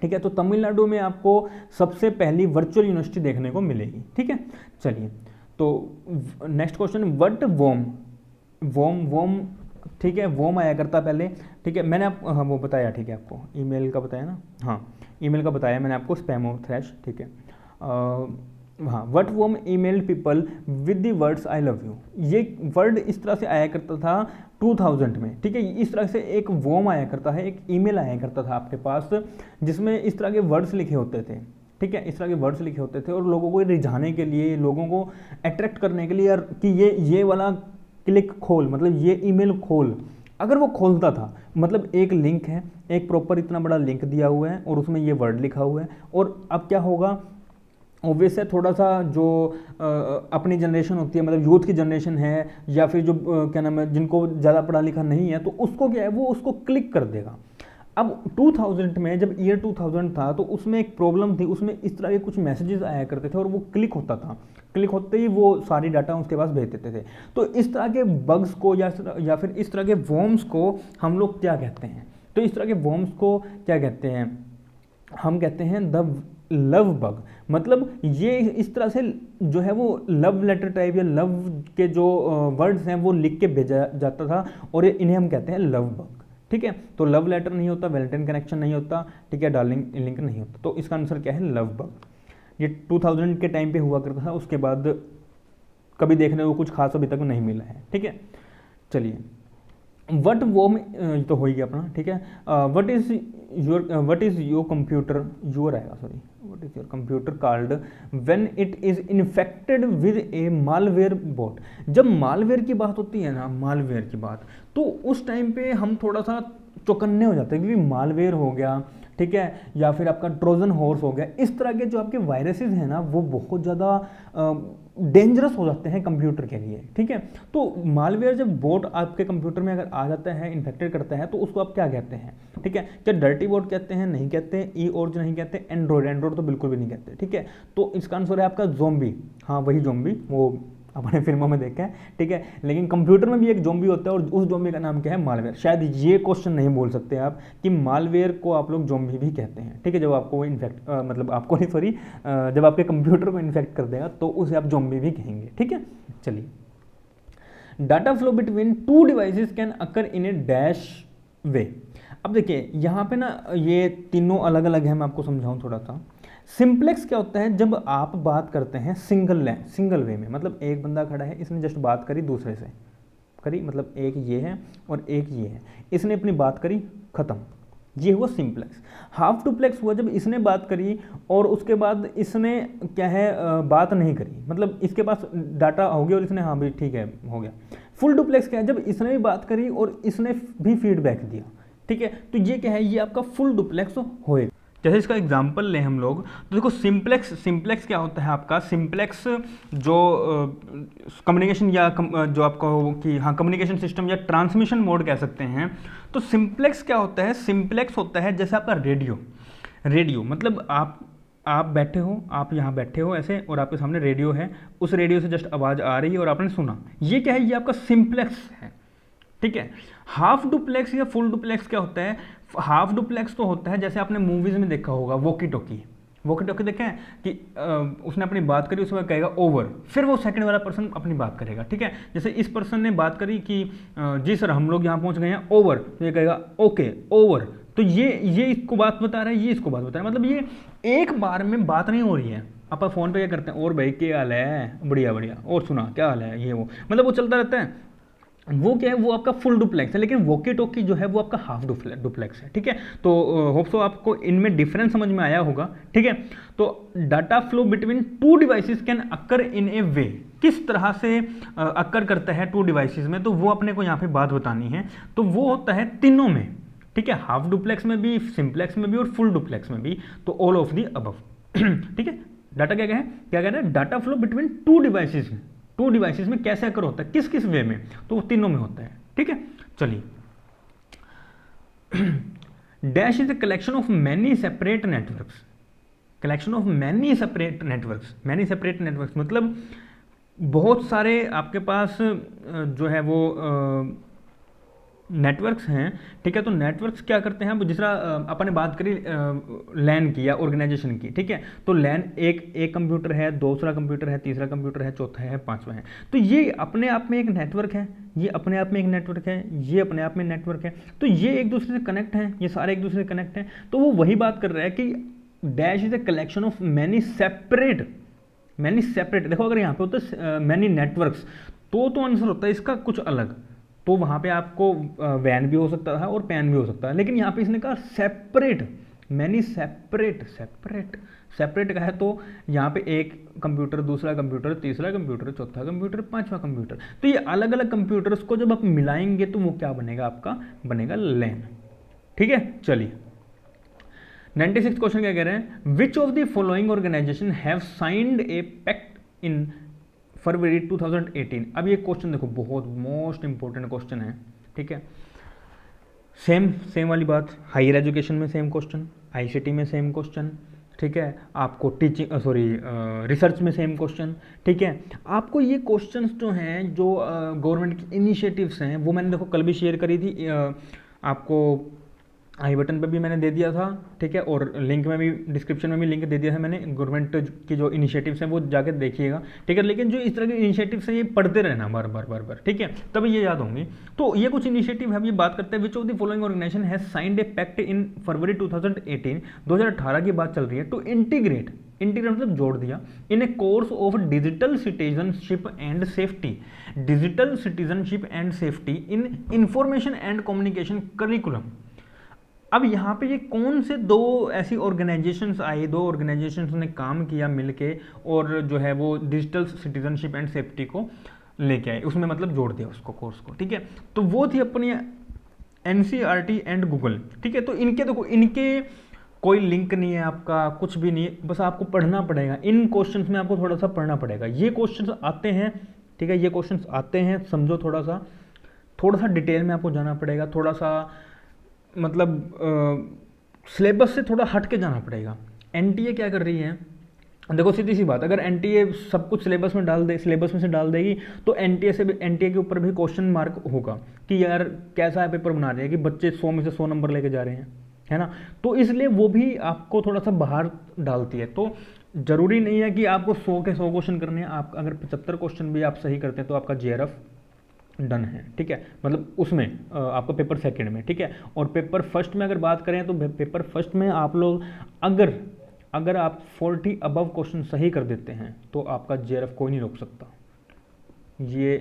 ठीक है। तो तमिलनाडु में आपको सबसे पहली वर्चुअल यूनिवर्सिटी देखने को मिलेगी, ठीक है। चलिए, तो नेक्स्ट क्वेश्चन, व्हाट वोम, ठीक है, वोम आया करता पहले, ठीक है। मैंने आप हाँ वो बताया, ठीक है, आपको ईमेल का बताया ना, हाँ ईमेल का बताया मैंने आपको, स्पैम और थ्रैश, ठीक है। हाँ, what whom email people with the words I love you. ये वर्ड इस तरह से आया करता था 2000 में, ठीक है। इस तरह से एक वोम आया करता है, एक ईमेल आया करता था आपके पास, जिसमें इस तरह के वर्ड्स लिखे होते थे, ठीक है। इस तरह के वर्ड्स लिखे होते थे और लोगों को रिझाने के लिए, लोगों को अट्रैक्ट करने के लिए, यार कि ये वाला क्लिक खोल, मतलब ये ईमेल खोल। अगर वो खोलता था, मतलब एक लिंक है, एक प्रॉपर इतना बड़ा लिंक दिया हुआ है और उसमें ये वर्ड लिखा हुआ है। और अब क्या होगा, ऑब्वियस है, थोड़ा सा जो अपनी जनरेशन होती है, मतलब यूथ की जनरेशन है, या फिर जो क्या नाम है, जिनको ज़्यादा पढ़ा लिखा नहीं है, तो उसको क्या है, वो उसको क्लिक कर देगा। अब 2000 में जब ईयर 2000 था तो उसमें एक प्रॉब्लम थी, उसमें इस तरह के कुछ मैसेजेस आया करते थे और वो क्लिक होता था, क्लिक होते ही वो सारी डाटा उसके पास भेज देते थे। तो इस तरह के बग्स को या फिर इस तरह के वॉर्म्स को हम लोग क्या कहते हैं? तो इस तरह के वॉर्म्स को क्या कहते हैं? हम कहते हैं द लव बग। मतलब ये इस तरह से जो है वो लव लेटर टाइप या लव के जो वर्ड्स हैं वो लिख के भेजा जाता था और इन्हें हम कहते हैं लव बग। ठीक है, तो लव लेटर नहीं होता, वैलेंटाइन कनेक्शन नहीं होता, ठीक है, डार्लिंग लिंक नहीं होता। तो इसका आंसर क्या है? Love bug. ये 2000 के टाइम पे हुआ करता था, उसके बाद कभी देखने को कुछ खास अभी तक नहीं मिला है। ठीक है, चलिए वट वॉर्म तो हो ही गया अपना। ठीक है, what is your computer your आएगा sorry what is your computer called when it is infected with a malware bot. जब मालवेयर की बात होती है ना, मालवेयर की बात, तो उस टाइम पे हम थोड़ा सा चौकन्ने हो जाते हैं, क्योंकि मालवेयर हो गया, ठीक है, या फिर आपका ट्रोजन हॉर्स हो गया, इस तरह के जो आपके वायरसेस हैं ना वो बहुत ज़्यादा डेंजरस हो जाते हैं कंप्यूटर के लिए। ठीक है, तो मालवेयर जब बोट आपके कंप्यूटर में अगर आ जाता है, इन्फेक्टेड करता है, तो उसको आप क्या कहते हैं? ठीक है, क्या डर्टी बोट कहते हैं? नहीं कहते। ई और जो नहीं कहते, एंड्रॉयड तो बिल्कुल भी नहीं कहते। ठीक है, तो इसका आंसर है आपका ज़ोंबी। हाँ वही ज़ोंबी, वो अपने फिल्मों में देखा है। ठीक है, लेकिन कंप्यूटर में भी एक ज़ोंबी होता है और उस ज़ोंबी का नाम क्या है? मालवेयर। शायद ये क्वेश्चन नहीं बोल सकते आप कि मालवेयर को आप लोग ज़ोंबी भी कहते हैं। ठीक है, जब आपको इन्फेक्ट मतलब आपको नहीं सॉरी जब आपके कंप्यूटर को इन्फेक्ट कर देगा तो उसे आप ज़ोंबी भी कहेंगे। ठीक है, चलिए data flow between two devices can occur in a dash way. अब देखिए यहाँ पे ना ये तीनों अलग अलग है, मैं आपको समझाऊँ थोड़ा सा। सिंप्लेक्स क्या होता है? जब आप बात करते हैं सिंगल वे में, मतलब एक बंदा खड़ा है, इसने जस्ट बात करी दूसरे से करी, मतलब एक ये है और एक ये है, इसने अपनी बात करी, खत्म, ये हुआ सिंप्लेक्स। हाफ डुप्लेक्स हुआ जब इसने बात करी और उसके बाद इसने क्या है बात नहीं करी, मतलब इसके पास डाटा हो गया और इसने हाँ भाई ठीक है हो गया। फुल डुप्लेक्स क्या है? जब इसने भी बात करी और इसने भी फीडबैक दिया। ठीक है, तो ये क्या है? ये आपका फुल डुप्लेक्स होएगा। जैसे इसका एग्जांपल लें हम लोग, तो देखो सिंप्लेक्स क्या होता है आपका? सिंप्लेक्स जो कम्युनिकेशन या जो आपका हो कि हाँ कम्युनिकेशन सिस्टम या ट्रांसमिशन मोड कह सकते हैं। तो सिंप्लेक्स क्या होता है? सिंप्लेक्स होता है जैसे आपका रेडियो मतलब आप बैठे हो, आप यहाँ बैठे हो ऐसे और आपके सामने रेडियो है, उस रेडियो से जस्ट आवाज़ आ रही है और आपने सुना, ये क्या है? ये आपका सिंप्लेक्स है। ठीक है, हाफ डुप्लेक्स या फुल डुप्लेक्स क्या होता है? हाफ डुप्लेक्स तो होता है जैसे आपने मूवीज में देखा होगा वॉकी टॉकी देखा है कि उसने अपनी बात करी, उसमें कहेगा ओवर, फिर वो सेकंड वाला पर्सन अपनी बात करेगा। ठीक है, जैसे इस पर्सन ने बात करी कि जी सर हम लोग यहाँ पहुँच गए हैं, ओवर, तो ये कहेगा ओके ओवर। तो ये इसको बात बता रहा है, ये इसको बात बता रहा है, मतलब ये एक बार में बात नहीं हो रही है। आप फ़ोन पे क्या करते हैं? और भाई क्या हाल है? बढ़िया, और सुना क्या हाल है? ये वो मतलब वो चलता रहता है। वो क्या है? वो आपका फुल डुप्लेक्स है, लेकिन वॉकी टॉकी जो है वो आपका हाफ डुप्लेक्स है। ठीक है, तो होप सो आपको इनमें डिफरेंस समझ में आया होगा। ठीक है, तो data flow between two devices can occur in a way, किस तरह से अकर करता है टू डिवाइसेस में, तो वो अपने को यहाँ पे बात बतानी है। तो वो होता है तीनों में। ठीक है, हाफ डुप्लेक्स में भी, सिंप्लेक्स में भी और फुल डुप्लेक्स में भी, तो ऑल ऑफ दी अबव। ठीक है, डाटा क्या कह रहे हैं? Data flow between two devices में कैसे अकर होता है, किस वे में? तो वो तीनों में होता है। ठीक है, चलिए dash is a collection of many separate networks. Many separate networks मतलब बहुत सारे आपके पास जो है वो नेटवर्क्स हैं। ठीक है, तो नेटवर्क्स क्या करते हैं? जिस तरह अपन ने बात करी लैन की या ऑर्गेनाइजेशन की। ठीक है, तो लैन एक कंप्यूटर है, दूसरा कंप्यूटर है, तीसरा कंप्यूटर है, चौथा है, पांचवा है। तो ये अपने आप में एक नेटवर्क है, ये अपने आप में एक नेटवर्क है, ये अपने आप में नेटवर्क है। तो ये एक दूसरे से कनेक्ट हैं, ये सारे एक दूसरे से कनेक्ट हैं। तो वो वही बात कर रहा है कि dash is a collection of many separate. देखो अगर यहाँ पे होता है मैनी नेटवर्क्स तो आंसर होता है इसका कुछ अलग, तो वहाँ पे आपको वैन भी हो सकता है और पैन भी हो सकता है। लेकिन यहाँ पे इसने कहा सेपरेट, मैनी सेपरेट का है, तो यहाँ पे एक कंप्यूटर, दूसरा कंप्यूटर, तीसरा कंप्यूटर, चौथा कंप्यूटर, पांचवा कंप्यूटर। तो ये अलग अलग कंप्यूटर्स को जब आप मिलाएंगे तो वो क्या बनेगा? आपका बनेगा लैन। ठीक है, चलिए 96 क्वेश्चन क्या कह रहे हैं? Which of the following organization have signed a pact in February 2018। अब ये क्वेश्चन देखो बहुत मोस्ट इंपॉर्टेंट क्वेश्चन है। ठीक है, सेम वाली बात, हायर एजुकेशन में सेम क्वेश्चन, आईसीटी में सेम क्वेश्चन, ठीक है, आपको टीचिंग रिसर्च में सेम क्वेश्चन, ठीक है। आपको ये क्वेश्चंस जो हैं, जो गवर्नमेंट की इनिशिएटिव्स हैं, वो मैंने देखो कल भी शेयर करी थी, आपको आई बटन पे भी मैंने दे दिया था, ठीक है, और लिंक में भी, डिस्क्रिप्शन में भी लिंक दे दिया है मैंने। गवर्नमेंट की जो इनिशिएटिव्स हैं वो जाके देखिएगा, ठीक है। लेकिन जो इस तरह के इनिशिएटिव्स हैं ये पढ़ते रहना बार बार, ठीक है, तभी ये याद होंगी। तो ये कुछ इनिशिएटिव है, ये बात करते हैं, which of the following organization has signed a pact in February 2018, 2018 की बात चल रही है, टू इंटीग्रेट मतलब जोड़ दिया, in a course of digital citizenship and safety, digital citizenship and safety in information and communication curriculum. अब यहाँ पे ये कौन से दो ऐसी ऑर्गेनाइजेशंस आई, दो ऑर्गेनाइजेशंस ने काम किया मिलके, और जो है वो डिजिटल सिटीजनशिप एंड सेफ्टी को लेके आए, उसमें मतलब जोड़ दिया उसको, कोर्स को, ठीक है। तो वो थी अपनी एनसीईआरटी एंड गूगल, ठीक है। तो इनके देखो, इनके कोई लिंक नहीं है आपका, कुछ भी नहीं है, बस आपको पढ़ना पड़ेगा। इन क्वेश्चंस में आपको थोड़ा सा पढ़ना पड़ेगा। ये क्वेश्चंस आते हैं, ठीक है, ये क्वेश्चंस आते हैं, समझो, थोड़ा सा डिटेल में आपको जाना पड़ेगा, थोड़ा सा मतलब सिलेबस से थोड़ा हट के जाना पड़ेगा। एनटीए क्या कर रही है, देखो सीधी सी बात, अगर एनटीए सब कुछ सिलेबस में से डाल देगी, तो एनटीए के ऊपर भी क्वेश्चन मार्क होगा कि यार कैसा है पेपर बना रहे हैं, कि बच्चे 100 में से 100 नंबर लेके जा रहे हैं, है ना। तो इसलिए वो भी आपको थोड़ा सा बाहर डालती है। तो जरूरी नहीं है कि आपको 100 के 100 क्वेश्चन करने हैं। आप अगर 75 क्वेश्चन भी आप सही करते हैं तो आपका जेआरएफ डन है, ठीक है, मतलब उसमें आपका पेपर सेकंड में, ठीक है। और पेपर फर्स्ट में अगर बात करें, तो पेपर फर्स्ट में आप लोग अगर आप 40 अबव क्वेश्चन सही कर देते हैं, तो आपका जेआरएफ कोई नहीं रोक सकता, ये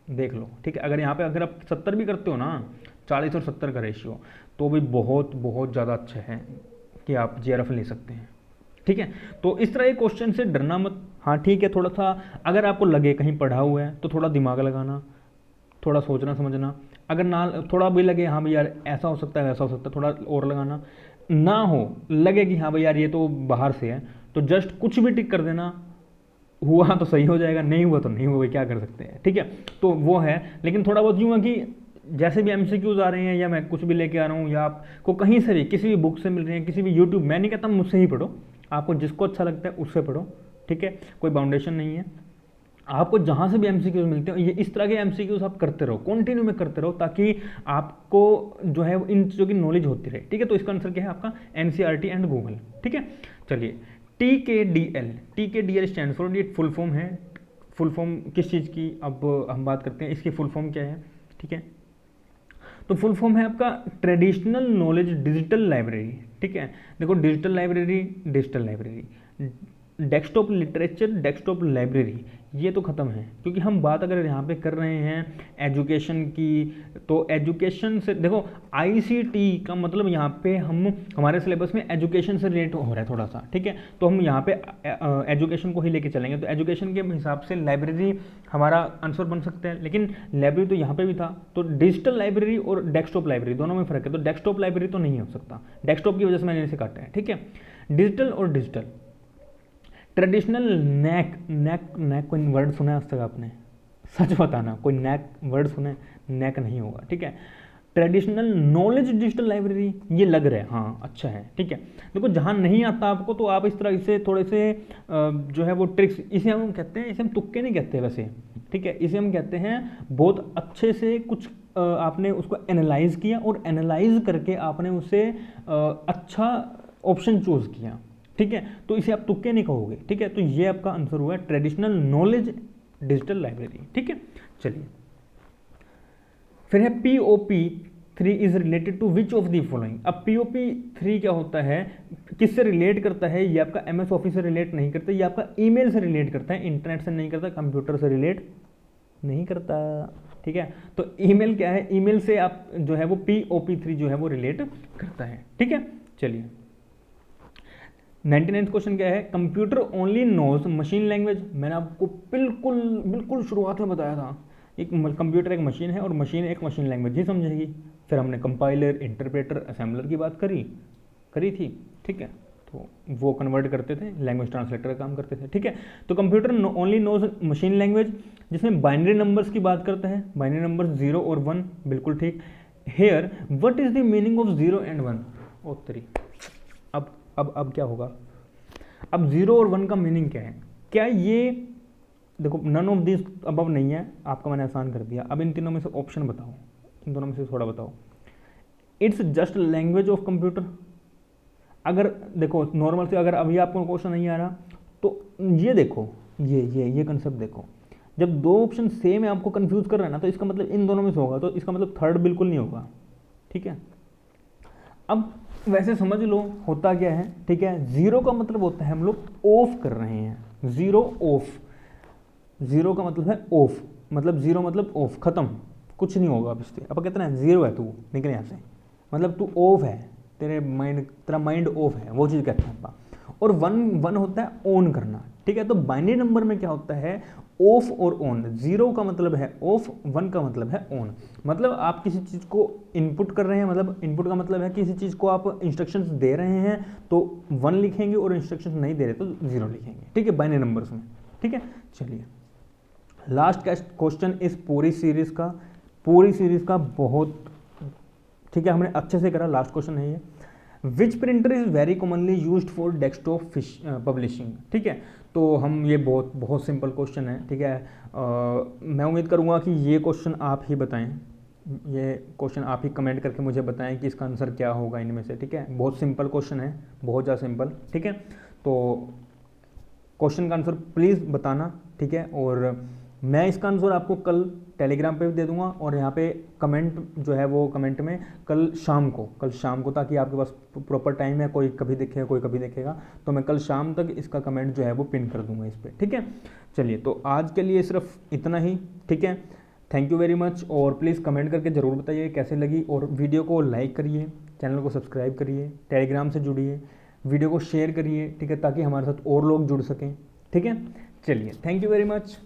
देख लो, ठीक है। अगर आप 70 भी करते हो ना, 40 और 70 का रेशियो, तो भी बहुत बहुत ज़्यादा अच्छा है कि आप जेआरएफ ले सकते हैं, ठीक है। तो इस तरह के क्वेश्चन से डरना मत। हाँ ठीक है, थोड़ा सा अगर आपको लगे कहीं पढ़ा हुआ है, तो थोड़ा दिमाग लगाना, थोड़ा सोचना समझना। अगर ना थोड़ा भी लगे हाँ भाई यार ऐसा हो सकता है, वैसा हो सकता है, थोड़ा और लगाना। ना हो लगे कि हाँ भाई यार ये तो बाहर से है, तो जस्ट कुछ भी टिक कर देना, हुआ तो सही हो जाएगा, नहीं हुआ तो नहीं हुआ, क्या कर सकते हैं, ठीक है। तो वो है, लेकिन थोड़ा बहुत यूँ है कि जैसे भी एमसीक्यूज आ रहे हैं, या मैं कुछ भी लेके आ रहा हूँ, या आपको कहीं से भी किसी भी बुक से मिल रहे हैं, किसी भी यूट्यूब, मैं नहीं कहता मुझसे ही पढ़ो, आपको जिसको अच्छा लगता है उससे पढ़ो, ठीक है, कोई बाउंडेशन नहीं है। आपको जहाँ से भी एमसीक्यूज मिलते हो, ये इस तरह के एमसीक्यूज आप करते रहो, कंटिन्यू में करते रहो, ताकि आपको जो है इन चीज़ों की नॉलेज होती रहे, ठीक है। तो इसका आंसर क्या है आपका, एनसीईआरटी एंड गूगल, ठीक है। चलिए, टीकेडीएल स्टैंड फॉर, ये फुल फॉर्म है। फुल फॉर्म किस चीज़ की, अब हम बात करते हैं इसकी फुल फॉर्म क्या है, ठीक है। तो फुल फॉर्म है आपका ट्रेडिशनल नॉलेज डिजिटल लाइब्रेरी, ठीक है। देखो digital library, desktop literature, desktop library, ये तो ख़त्म है, क्योंकि हम बात अगर यहाँ पे कर रहे हैं एजुकेशन की, तो एजुकेशन से देखो, आईसीटी का मतलब यहाँ पे हमारे सिलेबस में एजुकेशन से रिलेट हो रहा है थोड़ा सा, ठीक है। तो हम यहाँ पे एजुकेशन को ही लेके चलेंगे, तो एजुकेशन के हिसाब से लाइब्रेरी हमारा आंसर बन सकता है, लेकिन लाइब्रेरी तो यहाँ पे भी था। तो डिजिटल लाइब्रेरी और डेस्कटॉप लाइब्रेरी दोनों में फ़र्क है, तो डेस्कटॉप लाइब्रेरी तो नहीं हो सकता, डेस्कटॉप की वजह से मैंने इसे काटा है, ठीक है। डिजिटल और डिजिटल, ट्रेडिशनल नैक कोई वर्ड सुना है आज तक आपने, सच बताना, कोई नैक वर्ड सुना है, नैक नहीं होगा, ठीक है। ट्रेडिशनल नॉलेज डिजिटल लाइब्रेरी, ये लग रहा है, हाँ अच्छा है, ठीक है। देखो जहाँ नहीं आता आपको, तो आप इस तरह से थोड़े से जो है वो ट्रिक्स, इसे हम कहते हैं, इसे हम तुक्के नहीं कहते वैसे, ठीक है, इसे हम कहते हैं बहुत अच्छे से कुछ आपने उसको एनालाइज किया, और एनालाइज करके आपने उसे अच्छा ऑप्शन चूज किया, ठीक है। तो इसे आप तुक्के नहीं कहोगे, ठीक है। तो ये आपका आंसर हुआ ट्रेडिशनल नॉलेज डिजिटल लाइब्रेरी, ठीक है। चलिए, फिर है POP3 is related to which of the following. अब POP3 क्या होता है, किससे रिलेट करता है, ये आपका MS ऑफिस से रिलेट नहीं करता, ये आपका ईमेल से रिलेट करता है, इंटरनेट से नहीं करता, कंप्यूटर से रिलेट नहीं करता, ठीक है। तो ईमेल क्या है, ईमेल से आप जो है वो POP3 जो है वो रिलेट करता है, ठीक है। चलिए, 99th क्वेश्चन क्या है, computer only knows machine language. मैंने आपको बिल्कुल शुरुआत में बताया था, एक कंप्यूटर एक मशीन है, और मशीन एक मशीन लैंग्वेज ही समझेगी। फिर हमने कंपाइलर, इंटरप्रेटर, असेंबलर की बात करी थी, ठीक है। तो वो कन्वर्ट करते थे, लैंग्वेज ट्रांसलेटर का काम करते थे, ठीक है। तो computer only knows machine language, जिसमें बाइनरी नंबर्स की बात करता है, बाइनरी नंबर्स 0 और 1, बिल्कुल ठीक। Here what is the meaning of 0 and 1। ओ तेरी, अब क्या होगा, अब 0 और 1 का मीनिंग क्या है, क्या ये देखो नन ऑफ दिस अबव नहीं है, आपका मैंने आसान कर दिया। अब इन तीनों में से ऑप्शन बताओ, इन दोनों में से थोड़ा बताओ। It's just language of computer. अगर देखो नॉर्मल से, अगर अभी आपको क्वेश्चन नहीं आ रहा तो ये देखो, ये कंसेप्ट देखो, जब दो ऑप्शन सेम है आपको कंफ्यूज कर रहा है ना, तो इसका मतलब इन दोनों में से होगा, तो इसका मतलब थर्ड बिल्कुल नहीं होगा, ठीक है। अब वैसे समझ लो होता क्या है, ठीक है। 0 का मतलब होता है हम लोग ऑफ कर रहे हैं, 0 ऑफ, 0 का मतलब है ऑफ, मतलब 0 मतलब ऑफ, खत्म, कुछ नहीं होगा अब इससे। अब कहते हैं 0 है तू, निकल यहाँ से, मतलब तू ऑफ है, तेरा माइंड ऑफ है, वो चीज़ कहते हैं आपका। और 1 होता है ऑन करना, ठीक है। तो बाइनरी नंबर में क्या होता है, ऑफ और ऑन। 0 का मतलब है ऑफ, 1 का मतलब है ऑन। मतलब आप किसी चीज़ को इनपुट कर रहे हैं, मतलब इनपुट का मतलब है किसी चीज़ को आप इंस्ट्रक्शंस दे रहे हैं तो 1 लिखेंगे, और इंस्ट्रक्शंस नहीं दे रहे तो 0 लिखेंगे, ठीक है, बाइनरी नंबर्स में, ठीक है। चलिए लास्ट क्वेश्चन इस पूरी सीरीज का बहुत, ठीक है, हमने अच्छे से करा। लास्ट क्वेश्चन है ये, विच printer is very commonly used for desktop publishing, ठीक है। तो हम ये बहुत सिंपल क्वेश्चन है, ठीक है। मैं उम्मीद करूँगा कि ये क्वेश्चन आप ही बताएं, ये क्वेश्चन आप ही कमेंट करके मुझे बताएं कि इसका आंसर क्या होगा इनमें से, ठीक है। बहुत सिंपल क्वेश्चन है, बहुत ज़्यादा सिंपल, ठीक है। तो क्वेश्चन का आंसर प्लीज़ बताना, ठीक है। और मैं इसका आंसर आपको कल टेलीग्राम पे भी दे दूंगा, और यहाँ पे कमेंट जो है वो कमेंट में कल शाम को, ताकि आपके पास प्रॉपर टाइम है, कोई कभी देखेगा कोई कभी देखेगा, तो मैं कल शाम तक इसका कमेंट जो है वो पिन कर दूंगा इस पर, ठीक है। चलिए तो आज के लिए सिर्फ इतना ही, ठीक है। थैंक यू वेरी मच, और प्लीज़ कमेंट करके ज़रूर बताइए कैसे लगी, और वीडियो को लाइक करिए, चैनल को सब्सक्राइब करिए, टेलीग्राम से जुड़िए, वीडियो को शेयर करिए, ठीक है, ताकि हमारे साथ और लोग जुड़ सकें, ठीक है। चलिए थैंक यू वेरी मच।